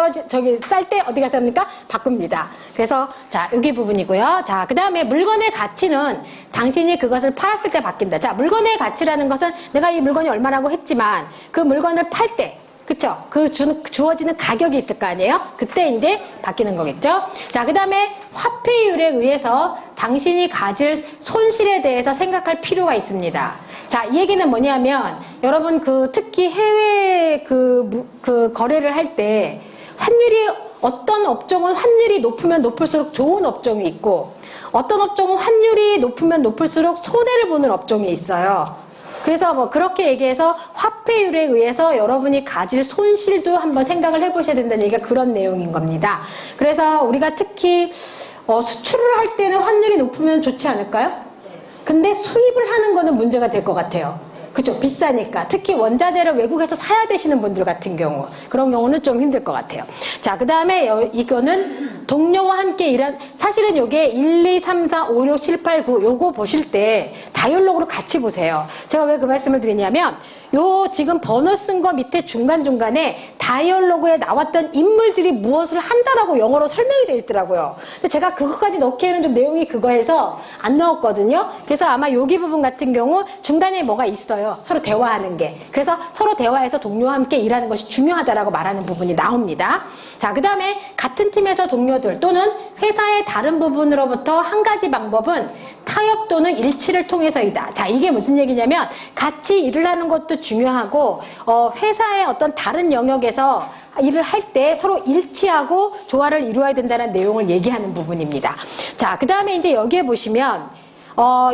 쌀 때 어디 가서 합니까? 바꿉니다. 그래서, 자, 여기 부분이고요. 자, 그 다음에 물건의 가치는 당신이 그것을 팔았을 때 바뀐다. 자, 물건의 가치라는 것은 내가 이 물건이 얼마라고 했지만 그 물건을 팔 때, 그쵸? 주어지는 가격이 있을 거 아니에요? 그때 이제 바뀌는 거겠죠? 자, 그 다음에 화폐율에 의해서 당신이 가질 손실에 대해서 생각할 필요가 있습니다. 자, 이 얘기는 뭐냐면, 여러분, 특히 해외 거래를 할 때, 어떤 업종은 환율이 높으면 높을수록 좋은 업종이 있고, 어떤 업종은 환율이 높으면 높을수록 손해를 보는 업종이 있어요. 그래서 뭐 그렇게 얘기해서 화폐율에 의해서 여러분이 가질 손실도 한번 생각을 해보셔야 된다는 얘기가 그런 내용인 겁니다. 그래서 우리가 특히 수출을 할 때는 환율이 높으면 좋지 않을까요? 근데 수입을 하는 거는 문제가 될 것 같아요. 그죠? 비싸니까. 특히 원자재를 외국에서 사야 되시는 분들 같은 경우. 그런 경우는 좀 힘들 것 같아요. 자, 그 다음에 이거는 동료와 함께 일한, 사실은 요게 1, 2, 3, 4, 5, 6, 7, 8, 9 요거 보실 때 다이얼로그로 같이 보세요. 제가 왜 그 말씀을 드리냐면 요 지금 번호 쓴 거 밑에 중간중간에 다이얼로그에 나왔던 인물들이 무엇을 한다라고 영어로 설명이 되어 있더라고요. 근데 제가 그것까지 넣기에는 좀 내용이 그거에서 안 넣었거든요. 그래서 아마 여기 부분 같은 경우 중간에 뭐가 있어요. 서로 대화하는 게. 그래서 서로 대화해서 동료와 함께 일하는 것이 중요하다라고 말하는 부분이 나옵니다. 자, 그 다음에 같은 팀에서 동료들 또는 회사의 다른 부분으로부터 한 가지 방법은 타협 또는 일치를 통해서이다. 자, 이게 무슨 얘기냐면 같이 일을 하는 것도 중요하고 회사의 어떤 다른 영역에서 일을 할 때 서로 일치하고 조화를 이루어야 된다는 내용을 얘기하는 부분입니다. 자, 그 다음에 이제 여기에 보시면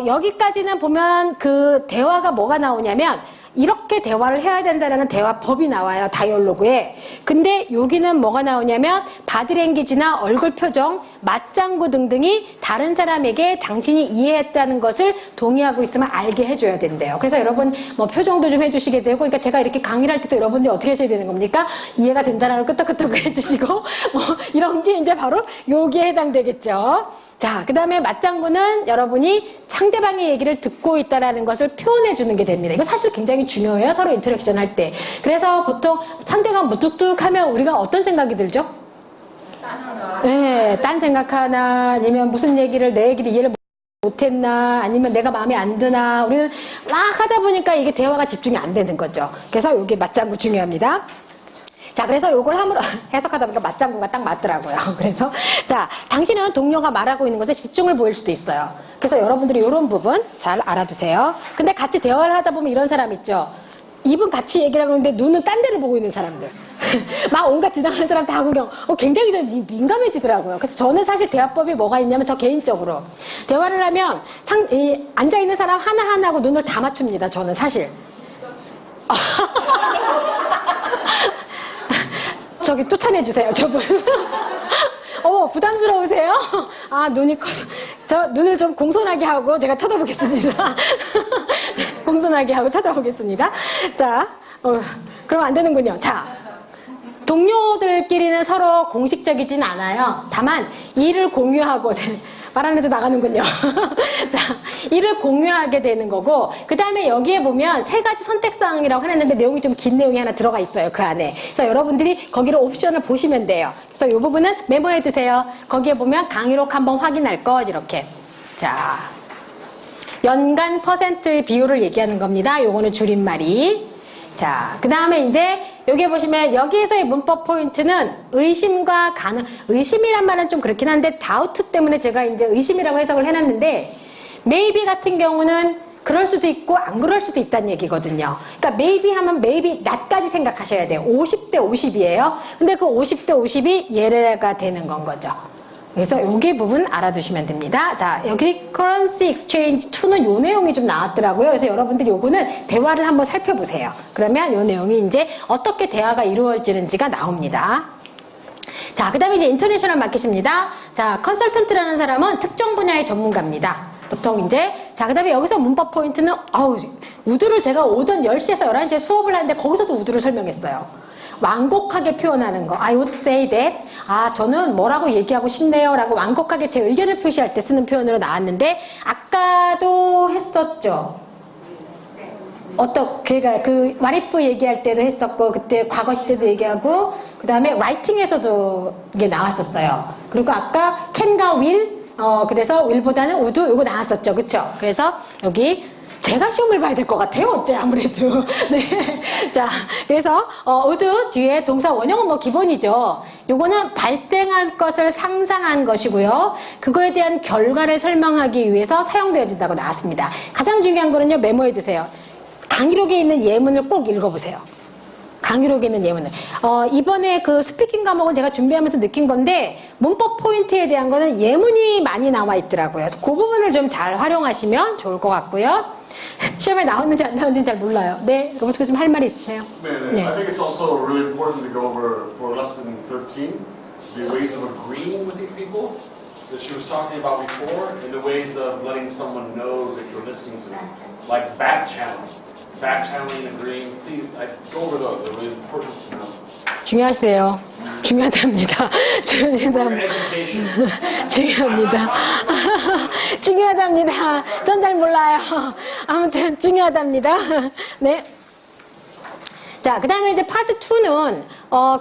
여기까지는 보면 그 대화가 뭐가 나오냐면 이렇게 대화를 해야 된다는 대화법이 나와요. 다이얼로그에. 근데 여기는 뭐가 나오냐면 바디랭귀지나 얼굴 표정, 맞장구 등등이 다른 사람에게 당신이 이해했다는 것을 동의하고 있으면 알게 해줘야 된대요. 그래서 여러분 뭐 표정도 좀 해주시게 되고, 그러니까 제가 이렇게 강의를 할 때도 여러분들이 어떻게 하셔야 되는 겁니까? 이해가 된다는 걸 끄떡끄떡 해주시고 뭐 이런 게 이제 바로 여기에 해당되겠죠. 자, 그 다음에 맞장구는 여러분이 상대방의 얘기를 듣고 있다는 것을 표현해 주는 게 됩니다. 이거 사실 굉장히 중요해요. 서로 인터랙션 할 때. 그래서 보통 상대가 무뚝뚝 하면 우리가 어떤 생각이 들죠? 네, 딴 생각하나, 아니면 무슨 얘기를, 내 얘기를 이해를 못했나, 아니면 내가 마음에 안 드나. 우리는 막 하다 보니까 이게 대화가 집중이 안 되는 거죠. 그래서 이게 맞장구 중요합니다. 자, 그래서 요걸 함으로 해석하다 보니까 맞장구가 딱 맞더라고요. 그래서 자, 당신은 동료가 말하고 있는 것에 집중을 보일 수도 있어요. 그래서 여러분들이 이런 부분 잘 알아두세요. 근데 같이 대화를 하다 보면 이런 사람 있죠. 입은 같이 얘기를 하고 있는데 눈은 딴 데를 보고 있는 사람들. 막 온갖 지나가는 사람 다 구경. 굉장히 좀 민감해지더라고요. 그래서 저는 사실 대화법이 뭐가 있냐면 저 개인적으로 대화를 하면 앉아있는 사람 하나하나하고 눈을 다 맞춥니다. 저는 사실. 저기 쫓아내주세요, 저분. 부담스러우세요? 아, 눈이 커서. 저 눈을 좀 공손하게 하고 제가 쳐다보겠습니다. 공손하게 하고 쳐다보겠습니다. 자, 그럼 안 되는군요. 자, 동료들끼리는 서로 공식적이진 않아요. 다만, 일을 공유하고, 말하는 데도 나가는군요. 자, 일을 공유하게 되는 거고, 그 다음에 여기에 보면 세 가지 선택사항이라고 해놨는데 내용이 좀 긴 내용이 하나 들어가 있어요, 그 안에. 그래서 여러분들이 거기를 옵션을 보시면 돼요. 그래서 이 부분은 메모해 두세요. 거기에 보면 강의록 한번 확인할 것, 이렇게. 자, 연간 퍼센트의 비율을 얘기하는 겁니다. 요거는 줄임말이. 자, 그 다음에 이제 여기 보시면 여기에서의 문법 포인트는 의심과 의심이란 말은 좀 그렇긴 한데 다우트 때문에 제가 이제 의심이라고 해석을 해놨는데 maybe 같은 경우는 그럴 수도 있고 안 그럴 수도 있다는 얘기거든요. 그러니까 maybe 하면 maybe not까지 생각하셔야 돼요. 50대 50이에요. 근데 그 50대 50이 예래가 되는 건 거죠. 그래서 여기 부분 알아두시면 됩니다. 자, 여기 currency exchange 2는 요 내용이 좀 나왔더라고요. 그래서 여러분들이 요거는 대화를 한번 살펴보세요. 그러면 요 내용이 이제 어떻게 대화가 이루어지는지가 나옵니다. 자, 그 다음에 이제 인터내셔널 마켓입니다. 자, 컨설턴트라는 사람은 특정 분야의 전문가입니다. 보통 이제, 자, 그 다음에 여기서 문법 포인트는, 우드를 제가 오전 10시에서 11시에 수업을 하는데 거기서도 우드를 설명했어요. 완곡하게 표현하는 거. I would say that. 저는 뭐라고 얘기하고 싶네요. 라고 완곡하게 제 의견을 표시할 때 쓰는 표현으로 나왔는데, 아까도 했었죠. 걔가 what if 얘기할 때도 했었고, 그때 과거 시제도 얘기하고, 그 다음에 writing에서도 이게 나왔었어요. 그리고 아까 can과 will, 그래서 will보다는 would, 요거 나왔었죠. 그쵸? 그래서 여기, 제가 시험을 봐야 될 것 같아요. 어째 아무래도. 네. 자, 그래서 would 뒤에 동사 원형은 뭐 기본이죠. 요거는 발생할 것을 상상한 것이고요. 그거에 대한 결과를 설명하기 위해서 사용되어진다고 나왔습니다. 가장 중요한 거는요. 메모해 두세요. 강의록에 있는 예문을 꼭 읽어보세요. 강의록에 있는 예문을. 이번에 그 스피킹 과목은 제가 준비하면서 느낀 건데 문법 포인트에 대한 거는 예문이 많이 나와 있더라고요. 그래서 그 부분을 좀 잘 활용하시면 좋을 것 같고요. 시험에 나왔는지 안 나왔는지 잘 몰라요. 네, 로버트 교수님 할 말이 있으세요? 네. I think it's also really important to go over for lesson 13 the ways of agreeing with these people that she was talking about before and the ways of letting someone know that you're listening to them. Like back channeling, agreeing. Please, go over those. They're really important to know. 중요하세요. 중요하답니다. 중요하답니다. Your education. 중요합니다. 중요하답니다. 전 잘 몰라요. 아무튼 중요하답니다. 네. 자, 그 다음에 이제 파트 2는,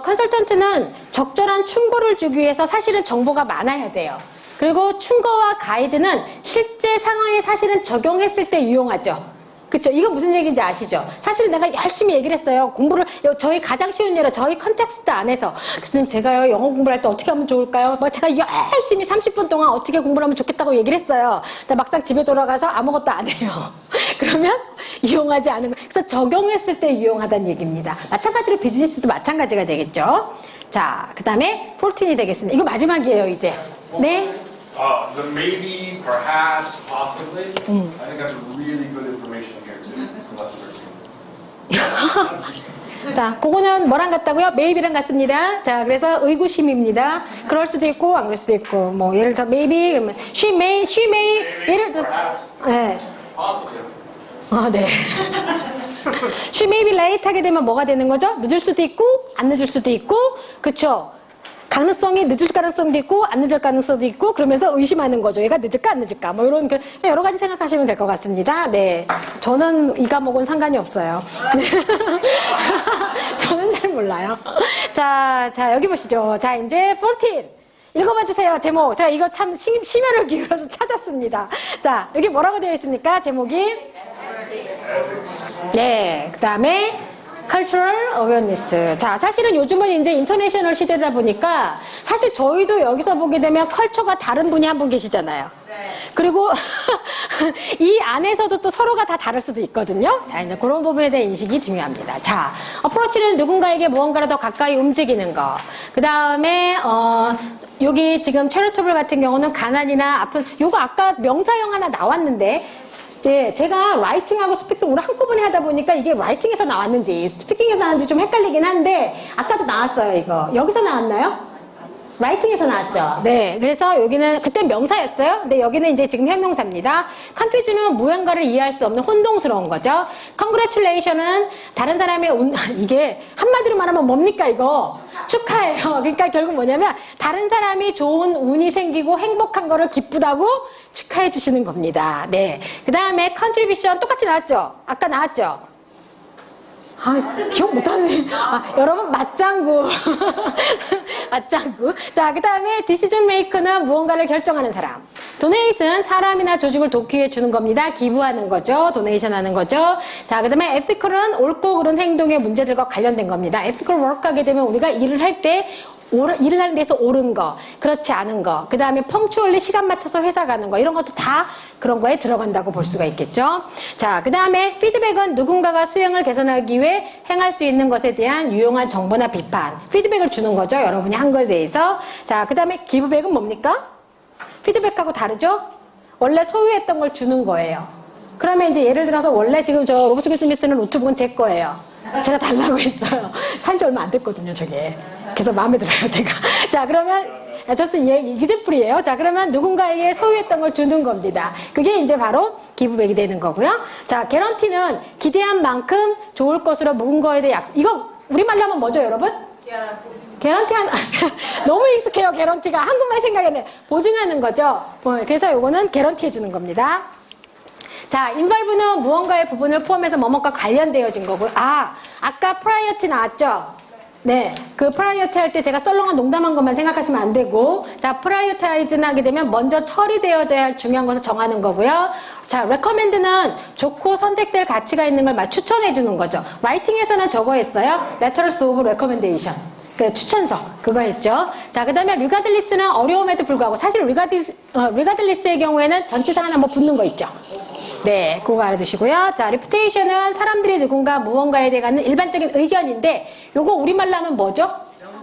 컨설턴트는 적절한 충고를 주기 위해서 사실은 정보가 많아야 돼요. 그리고 충고와 가이드는 실제 상황에 사실은 적용했을 때 유용하죠. 그쵸? 이거 무슨 얘기인지 아시죠? 사실 내가 열심히 얘기를 했어요. 공부를, 저희 가장 쉬운 예로 저희 컨텍스트 안에서, 교수님, 제가요, 영어 공부를 할 때 어떻게 하면 좋을까요? 뭐 제가 열심히 30분 동안 어떻게 공부를 하면 좋겠다고 얘기를 했어요. 근데 막상 집에 돌아가서 아무것도 안 해요. 그러면 유용하지 않은 거. 그래서 적용했을 때 유용하다는 얘기입니다. 마찬가지로 비즈니스도 마찬가지가 되겠죠. 자, 그 다음에 14이 되겠습니다. 이거 마지막이에요, 이제. 네. The maybe, perhaps, possibly. I think that's really good information here too. From lesson 13. 자, 그거는 뭐랑 같다고요? maybe랑 같습니다. 자, 그래서 의구심입니다. 그럴 수도 있고, 안 그럴 수도 있고, 뭐, 예를 들어, maybe, 그러면 she may, 예를 들어서, 네. Possibly. 네. she may be late 하게 되면 뭐가 되는 거죠? 늦을 수도 있고, 안 늦을 수도 있고, 그쵸? 가능성이 늦을 가능성도 있고 안 늦을 가능성도 있고 그러면서 의심하는 거죠. 얘가 늦을까 안 늦을까 뭐 이런 여러 가지 생각하시면 될 것 같습니다. 네, 저는 이 과목은 상관이 없어요. 네. 저는 잘 몰라요. 자 여기 보시죠. 자 이제 14 읽어봐 주세요. 제목. 제가 이거 참 심혈을 기울여서 찾았습니다. 자 여기 뭐라고 되어 있습니까? 제목이 네, 그 다음에 Cultural Awareness. 자, 사실은 요즘은 이제 인터내셔널 시대다 보니까 사실 저희도 여기서 보게 되면 컬처가 다른 분이 한 분 계시잖아요. 네. 그리고 이 안에서도 또 서로가 다 다를 수도 있거든요. 자, 이제 그런 부분에 대한 인식이 중요합니다. 자, approach는 누군가에게 무언가를 더 가까이 움직이는 거. 그 다음에, 여기 지금 charitable 같은 경우는 가난이나 아픈, 요거 아까 명사형 하나 나왔는데, 이제 제가 라이팅하고 스피킹 오늘 한꺼번에 하다 보니까 이게 라이팅에서 나왔는지 스피킹에서 나왔는지 좀 헷갈리긴 한데 아까도 나왔어요. 이거 여기서 나왔나요? 라이팅에서 나왔죠. 네, 그래서 여기는 그때 명사였어요. 근데 여기는 이제 지금 형용사입니다. confusion은 무언가를 이해할 수 없는 혼동스러운 거죠. congratulation은 다른 사람의 이게 한마디로 말하면 뭡니까 이거? 축하해요. 그러니까 결국 뭐냐면 다른 사람이 좋은 운이 생기고 행복한 거를 기쁘다고 축하해 주시는 겁니다. 네. 그 다음에 contribution 똑같이 나왔죠? 아까 나왔죠? 기억 못하네. 여러분, 맞장구. 맞장구. 자, 그 다음에 decision maker는 무언가를 결정하는 사람. donation, 사람이나 조직을 돕기에 주는 겁니다. 기부하는 거죠. donation 하는 거죠. 자, 그 다음에 ethical은 옳고 그른 행동의 문제들과 관련된 겁니다. ethical work 하게 되면 우리가 일을 할 때 일을 하는 데서 옳은 거, 그렇지 않은 거, 그 다음에 펑추얼리 시간 맞춰서 회사 가는 거, 이런 것도 다 그런 거에 들어간다고 볼 수가 있겠죠. 자, 그 다음에 피드백은 누군가가 수행을 개선하기 위해 행할 수 있는 것에 대한 유용한 정보나 비판, 피드백을 주는 거죠. 여러분이 한 거에 대해서. 자, 그 다음에 기브백은 뭡니까? 피드백하고 다르죠? 원래 소유했던 걸 주는 거예요. 그러면 이제 예를 들어서 원래 지금 저 로버트 교수님이 쓰는 노트북은 제 거예요. 제가 달라고 했어요. 산지 얼마 안 됐거든요, 저게. 그래서 마음에 들어요, 제가. 자, 그러면, 저스 이그제플이에요. 자, 그러면 누군가에게 소유했던 걸 주는 겁니다. 그게 이제 바로 기브백이 되는 거고요. 자, 개런티는 기대한 만큼 좋을 것으로 묵은 거에 대해 약속. 이거 우리말로 하면 뭐죠, 여러분? 개런티 너무 익숙해요, 개런티가. 한국말 생각에는 보증하는 거죠. 그래서 요거는 개런티 해주는 겁니다. 자, involve는 무언가의 부분을 포함해서 뭐뭐과 관련되어진 거고요. 아까 priority 나왔죠? 네, 그 priority 할 때 제가 썰렁한 농담한 것만 생각하시면 안 되고, 자, prioritize는 하게 되면 먼저 처리되어져야 할 중요한 것을 정하는 거고요. 자, recommend는 좋고 선택될 가치가 있는 걸 추천해 주는 거죠. writing에서는 저거 했어요. letters of recommendation. 그 추천서 그거 했죠. 자, 그 다음에 regardless는 어려움에도 불구하고 사실 regardless의 경우에는 전치사 하나 뭐 붙는 거 있죠. 네, 그거 알아두시고요. 자, reputation은 사람들이 누군가 무언가에 대한 일반적인 의견인데 요거 우리말로 하면 뭐죠?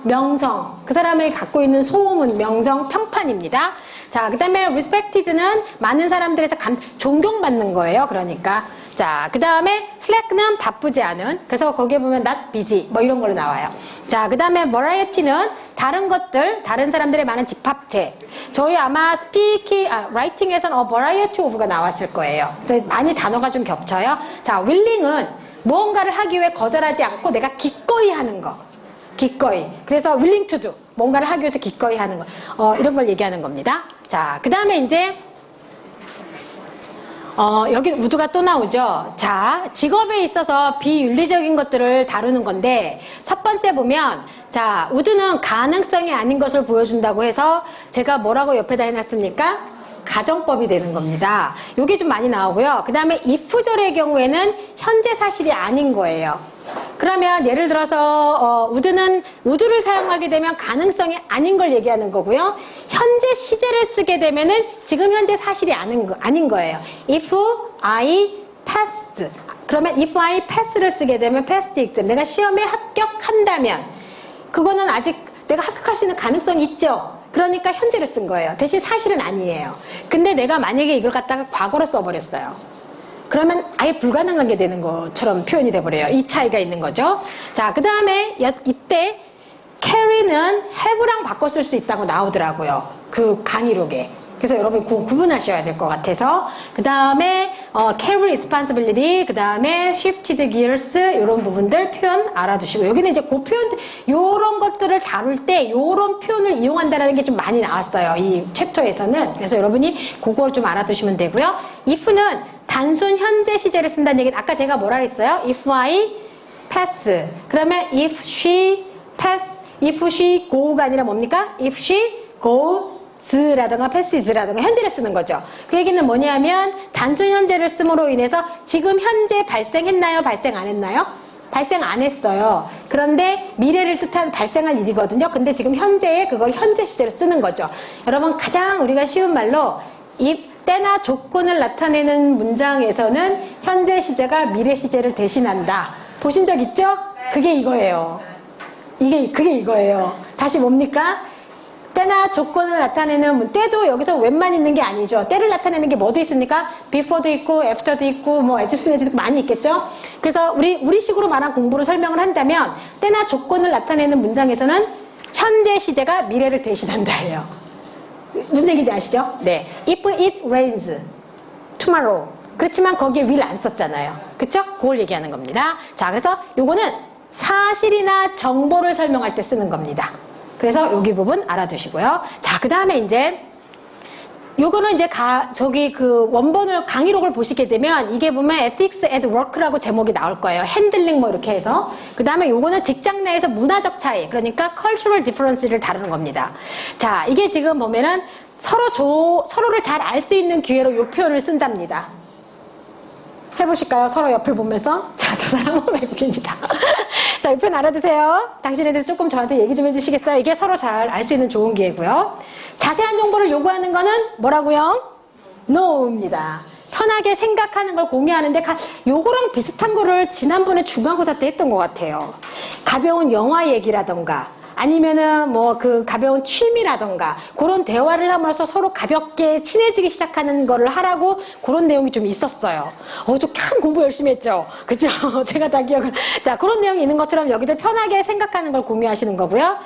명성. 그 사람이 갖고 있는 소문, 명성, 평판입니다. 자, 그 다음에 respected는 많은 사람들에서 존경받는 거예요. 그러니까. 자, 그 다음에 slack는 바쁘지 않은. 그래서 거기에 보면 not busy 뭐 이런 걸로 나와요. 자, 그 다음에 variety는 다른 것들, 다른 사람들의 많은 집합체. 저희 아마 writing에서는 a variety of가 나왔을 거예요. 그래서 많이 단어가 좀 겹쳐요. 자, willing은 무언가를 하기 위해 거절하지 않고 내가 기꺼이 하는 거. 기꺼이. 그래서 willing to do. 뭔가를 하기 위해서 기꺼이 하는 거. 이런 걸 얘기하는 겁니다. 자, 그 다음에 이제 여기 우드가 또 나오죠. 자, 직업에 있어서 비윤리적인 것들을 다루는 건데, 첫 번째 보면, 자, 우드는 가능성이 아닌 것을 보여준다고 해서 제가 뭐라고 옆에다 해놨습니까? 가정법이 되는 겁니다. 요게 좀 많이 나오고요. 그 다음에 if절의 경우에는 현재 사실이 아닌 거예요. 그러면 예를 들어서 우드를 사용하게 되면 가능성이 아닌 걸 얘기하는 거고요. 현재 시제를 쓰게 되면은 지금 현재 사실이 아닌 거예요. If I passed. 그러면 if I pass를 쓰게 되면 past exam. 내가 시험에 합격한다면 그거는 아직 내가 합격할 수 있는 가능성이 있죠. 그러니까 현재를 쓴 거예요. 대신 사실은 아니에요. 근데 내가 만약에 이걸 갖다가 과거로 써버렸어요. 그러면 아예 불가능한 게 되는 것처럼 표현이 돼버려요. 이 차이가 있는 거죠. 자, 그 다음에 이때 carry는 have랑 바꿔 쓸 수 있다고 나오더라고요. 그 강의록에. 그래서 여러분 구분하셔야 될 것 같아서. 그 다음에 carry responsibility, 그 다음에 shifted gears 이런 부분들 표현 알아두시고, 여기는 이제 그 표현 요런 것들을 다룰 때 요런 표현을 이용한다는 게 좀 많이 나왔어요. 이 챕터에서는. 그래서 여러분이 그걸 좀 알아두시면 되고요. if는 단순 현재 시제를 쓴다는 얘기는 아까 제가 뭐라 했어요? if I pass. 그러면 if she pass, if she go가 아니라 뭡니까? if she goes라든가 passes라든가 현재를 쓰는 거죠. 그 얘기는 뭐냐면 단순 현재를 씀으로 인해서 지금 현재 발생했나요? 발생 안 했나요? 발생 안 했어요. 그런데 미래를 뜻하는 발생할 일이거든요. 근데 지금 현재에 그걸 현재 시제로 쓰는 거죠. 여러분 가장 우리가 쉬운 말로 때나 조건을 나타내는 문장에서는 현재 시제가 미래 시제를 대신한다. 보신 적 있죠? 그게 이거예요. 그게 이거예요. 다시 뭡니까? 때나 조건을 나타내는 때도 여기서 웬만 있는 게 아니죠. 때를 나타내는 게 뭐도 있습니까? before도 있고 after도 있고 뭐 as soon as도 많이 있겠죠. 그래서 우리식으로 말한 공부를 설명을 한다면 때나 조건을 나타내는 문장에서는 현재 시제가 미래를 대신한다예요. 무슨 얘기인지 아시죠? 네. If it rains tomorrow. 그렇지만 거기에 will 안 썼잖아요. 그쵸? 그걸 얘기하는 겁니다. 자, 그래서 요거는 사실이나 정보를 설명할 때 쓰는 겁니다. 그래서 여기 부분 알아두시고요. 자, 그 다음에 이제 요거는 이제 그 원본을 강의록을 보시게 되면 이게 보면 Ethics at Work라고 제목이 나올 거예요. 핸들링 뭐 이렇게 해서. 그 다음에 요거는 직장 내에서 문화적 차이, 그러니까 cultural difference를 다루는 겁니다. 자, 이게 지금 보면은 서로를 잘 알 수 있는 기회로 요 표현을 쓴답니다. 해보실까요? 서로 옆을 보면서. 자, 저 사람은 외국인이다. 자, 이 표현 알아두세요. 당신에 대해서 조금 저한테 얘기 좀 해주시겠어요? 이게 서로 잘 알 수 있는 좋은 기회고요. 자세한 정보를 요구하는 거는 뭐라고요? no입니다. 편하게 생각하는 걸 공유하는데 요거랑 비슷한 거를 지난번에 중간고사 때 했던 것 같아요. 가벼운 영화 얘기라던가 아니면은 뭐 그 가벼운 취미라던가 그런 대화를 함으로써 서로 가볍게 친해지기 시작하는 거를 하라고 그런 내용이 좀 있었어요. 좀 큰 공부 열심히 했죠. 그죠? 제가 다 기억을. 자, 그런 내용이 있는 것처럼 여기도 편하게 생각하는 걸 공유하시는 거고요.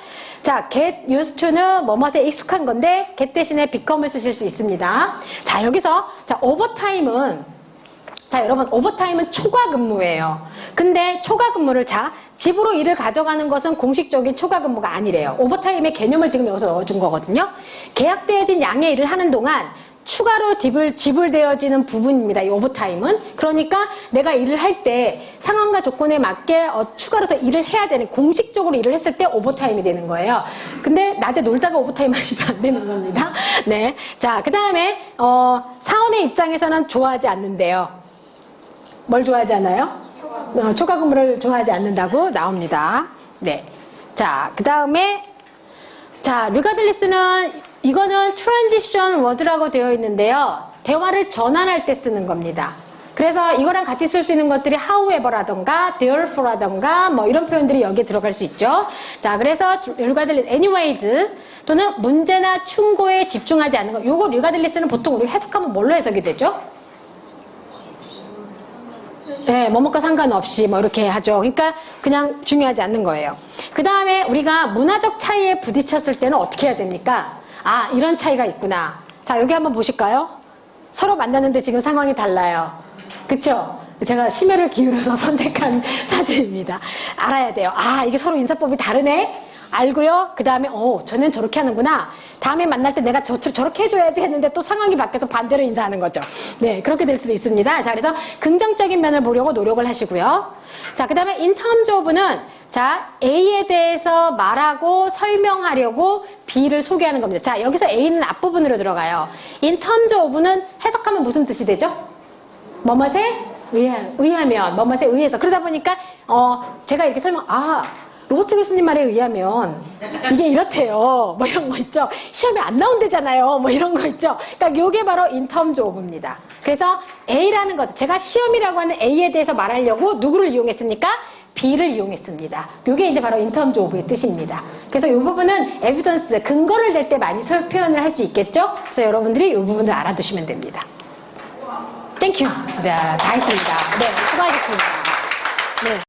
자, get used to는 뭐뭐에 익숙한 건데 get 대신에 become을 쓰실 수 있습니다. 자, 여기서 오버타임은 자, 여러분 오버타임은 초과 근무예요. 근데 초과 근무를 집으로 일을 가져가는 것은 공식적인 초과 근무가 아니래요. 오버타임의 개념을 지금 여기서 넣어준 거거든요. 계약되어진 양의 일을 하는 동안 추가로 지불되어지는 부분입니다. 이 오버타임은. 그러니까 내가 일을 할 때 상황과 조건에 맞게 추가로 더 일을 해야 되는, 공식적으로 일을 했을 때 오버타임이 되는 거예요. 근데 낮에 놀다가 오버타임 하시면 안 되는 겁니다. 네. 자, 그 다음에 사원의 입장에서는 좋아하지 않는데요. 뭘 좋아하지 않아요? 초과 근무를 좋아하지 않는다고 나옵니다. 네. 자, 그 다음에 regardless는 이거는 transition word라고 되어 있는데요. 대화를 전환할 때 쓰는 겁니다. 그래서 이거랑 같이 쓸 수 있는 것들이 however라던가 therefore라던가 뭐 이런 표현들이 여기에 들어갈 수 있죠. 자, 그래서 regardless anyways 또는 문제나 충고에 집중하지 않는 거. 요거 regardless는 보통 우리가 해석하면 뭘로 해석이 되죠? 네, 뭐뭐과 상관없이 뭐 이렇게 하죠. 그러니까 그냥 중요하지 않는 거예요. 그 다음에 우리가 문화적 차이에 부딪혔을 때는 어떻게 해야 됩니까? 아, 이런 차이가 있구나. 자, 여기 한번 보실까요? 서로 만났는데 지금 상황이 달라요. 그쵸? 제가 심혈을 기울여서 선택한 사진입니다. 알아야 돼요. 아, 이게 서로 인사법이 다르네? 알고요. 그 다음에, 저는 저렇게 하는구나. 다음에 만날 때 내가 저렇게 해줘야지 했는데 또 상황이 바뀌어서 반대로 인사하는 거죠. 네, 그렇게 될 수도 있습니다. 자, 그래서 긍정적인 면을 보려고 노력을 하시고요. 자, 그 다음에 in terms of는, 자, A에 대해서 말하고 설명하려고 B를 소개하는 겁니다. 자, 여기서 A는 앞부분으로 들어가요. in terms of는 해석하면 무슨 뜻이 되죠? 뭐뭐에 의하면, 뭐뭐에 의해서. 그러다 보니까, 제가 이렇게 로버트 교수님 말에 의하면 이게 이렇대요. 뭐 이런 거 있죠. 시험에 안 나온대잖아요. 뭐 이런 거 있죠. 그러니까 이게 바로 in terms of입니다. 그래서 A라는 것, 제가 시험이라고 하는 A에 대해서 말하려고 누구를 이용했습니까? B를 이용했습니다. 이게 이제 바로 in terms of의 뜻입니다. 그래서 이 부분은 evidence, 근거를 댈 때 많이 표현을 할 수 있겠죠. 그래서 여러분들이 이 부분을 알아두시면 됩니다. 땡큐. 자, 다 했습니다. 네, 수고하셨습니다. 네.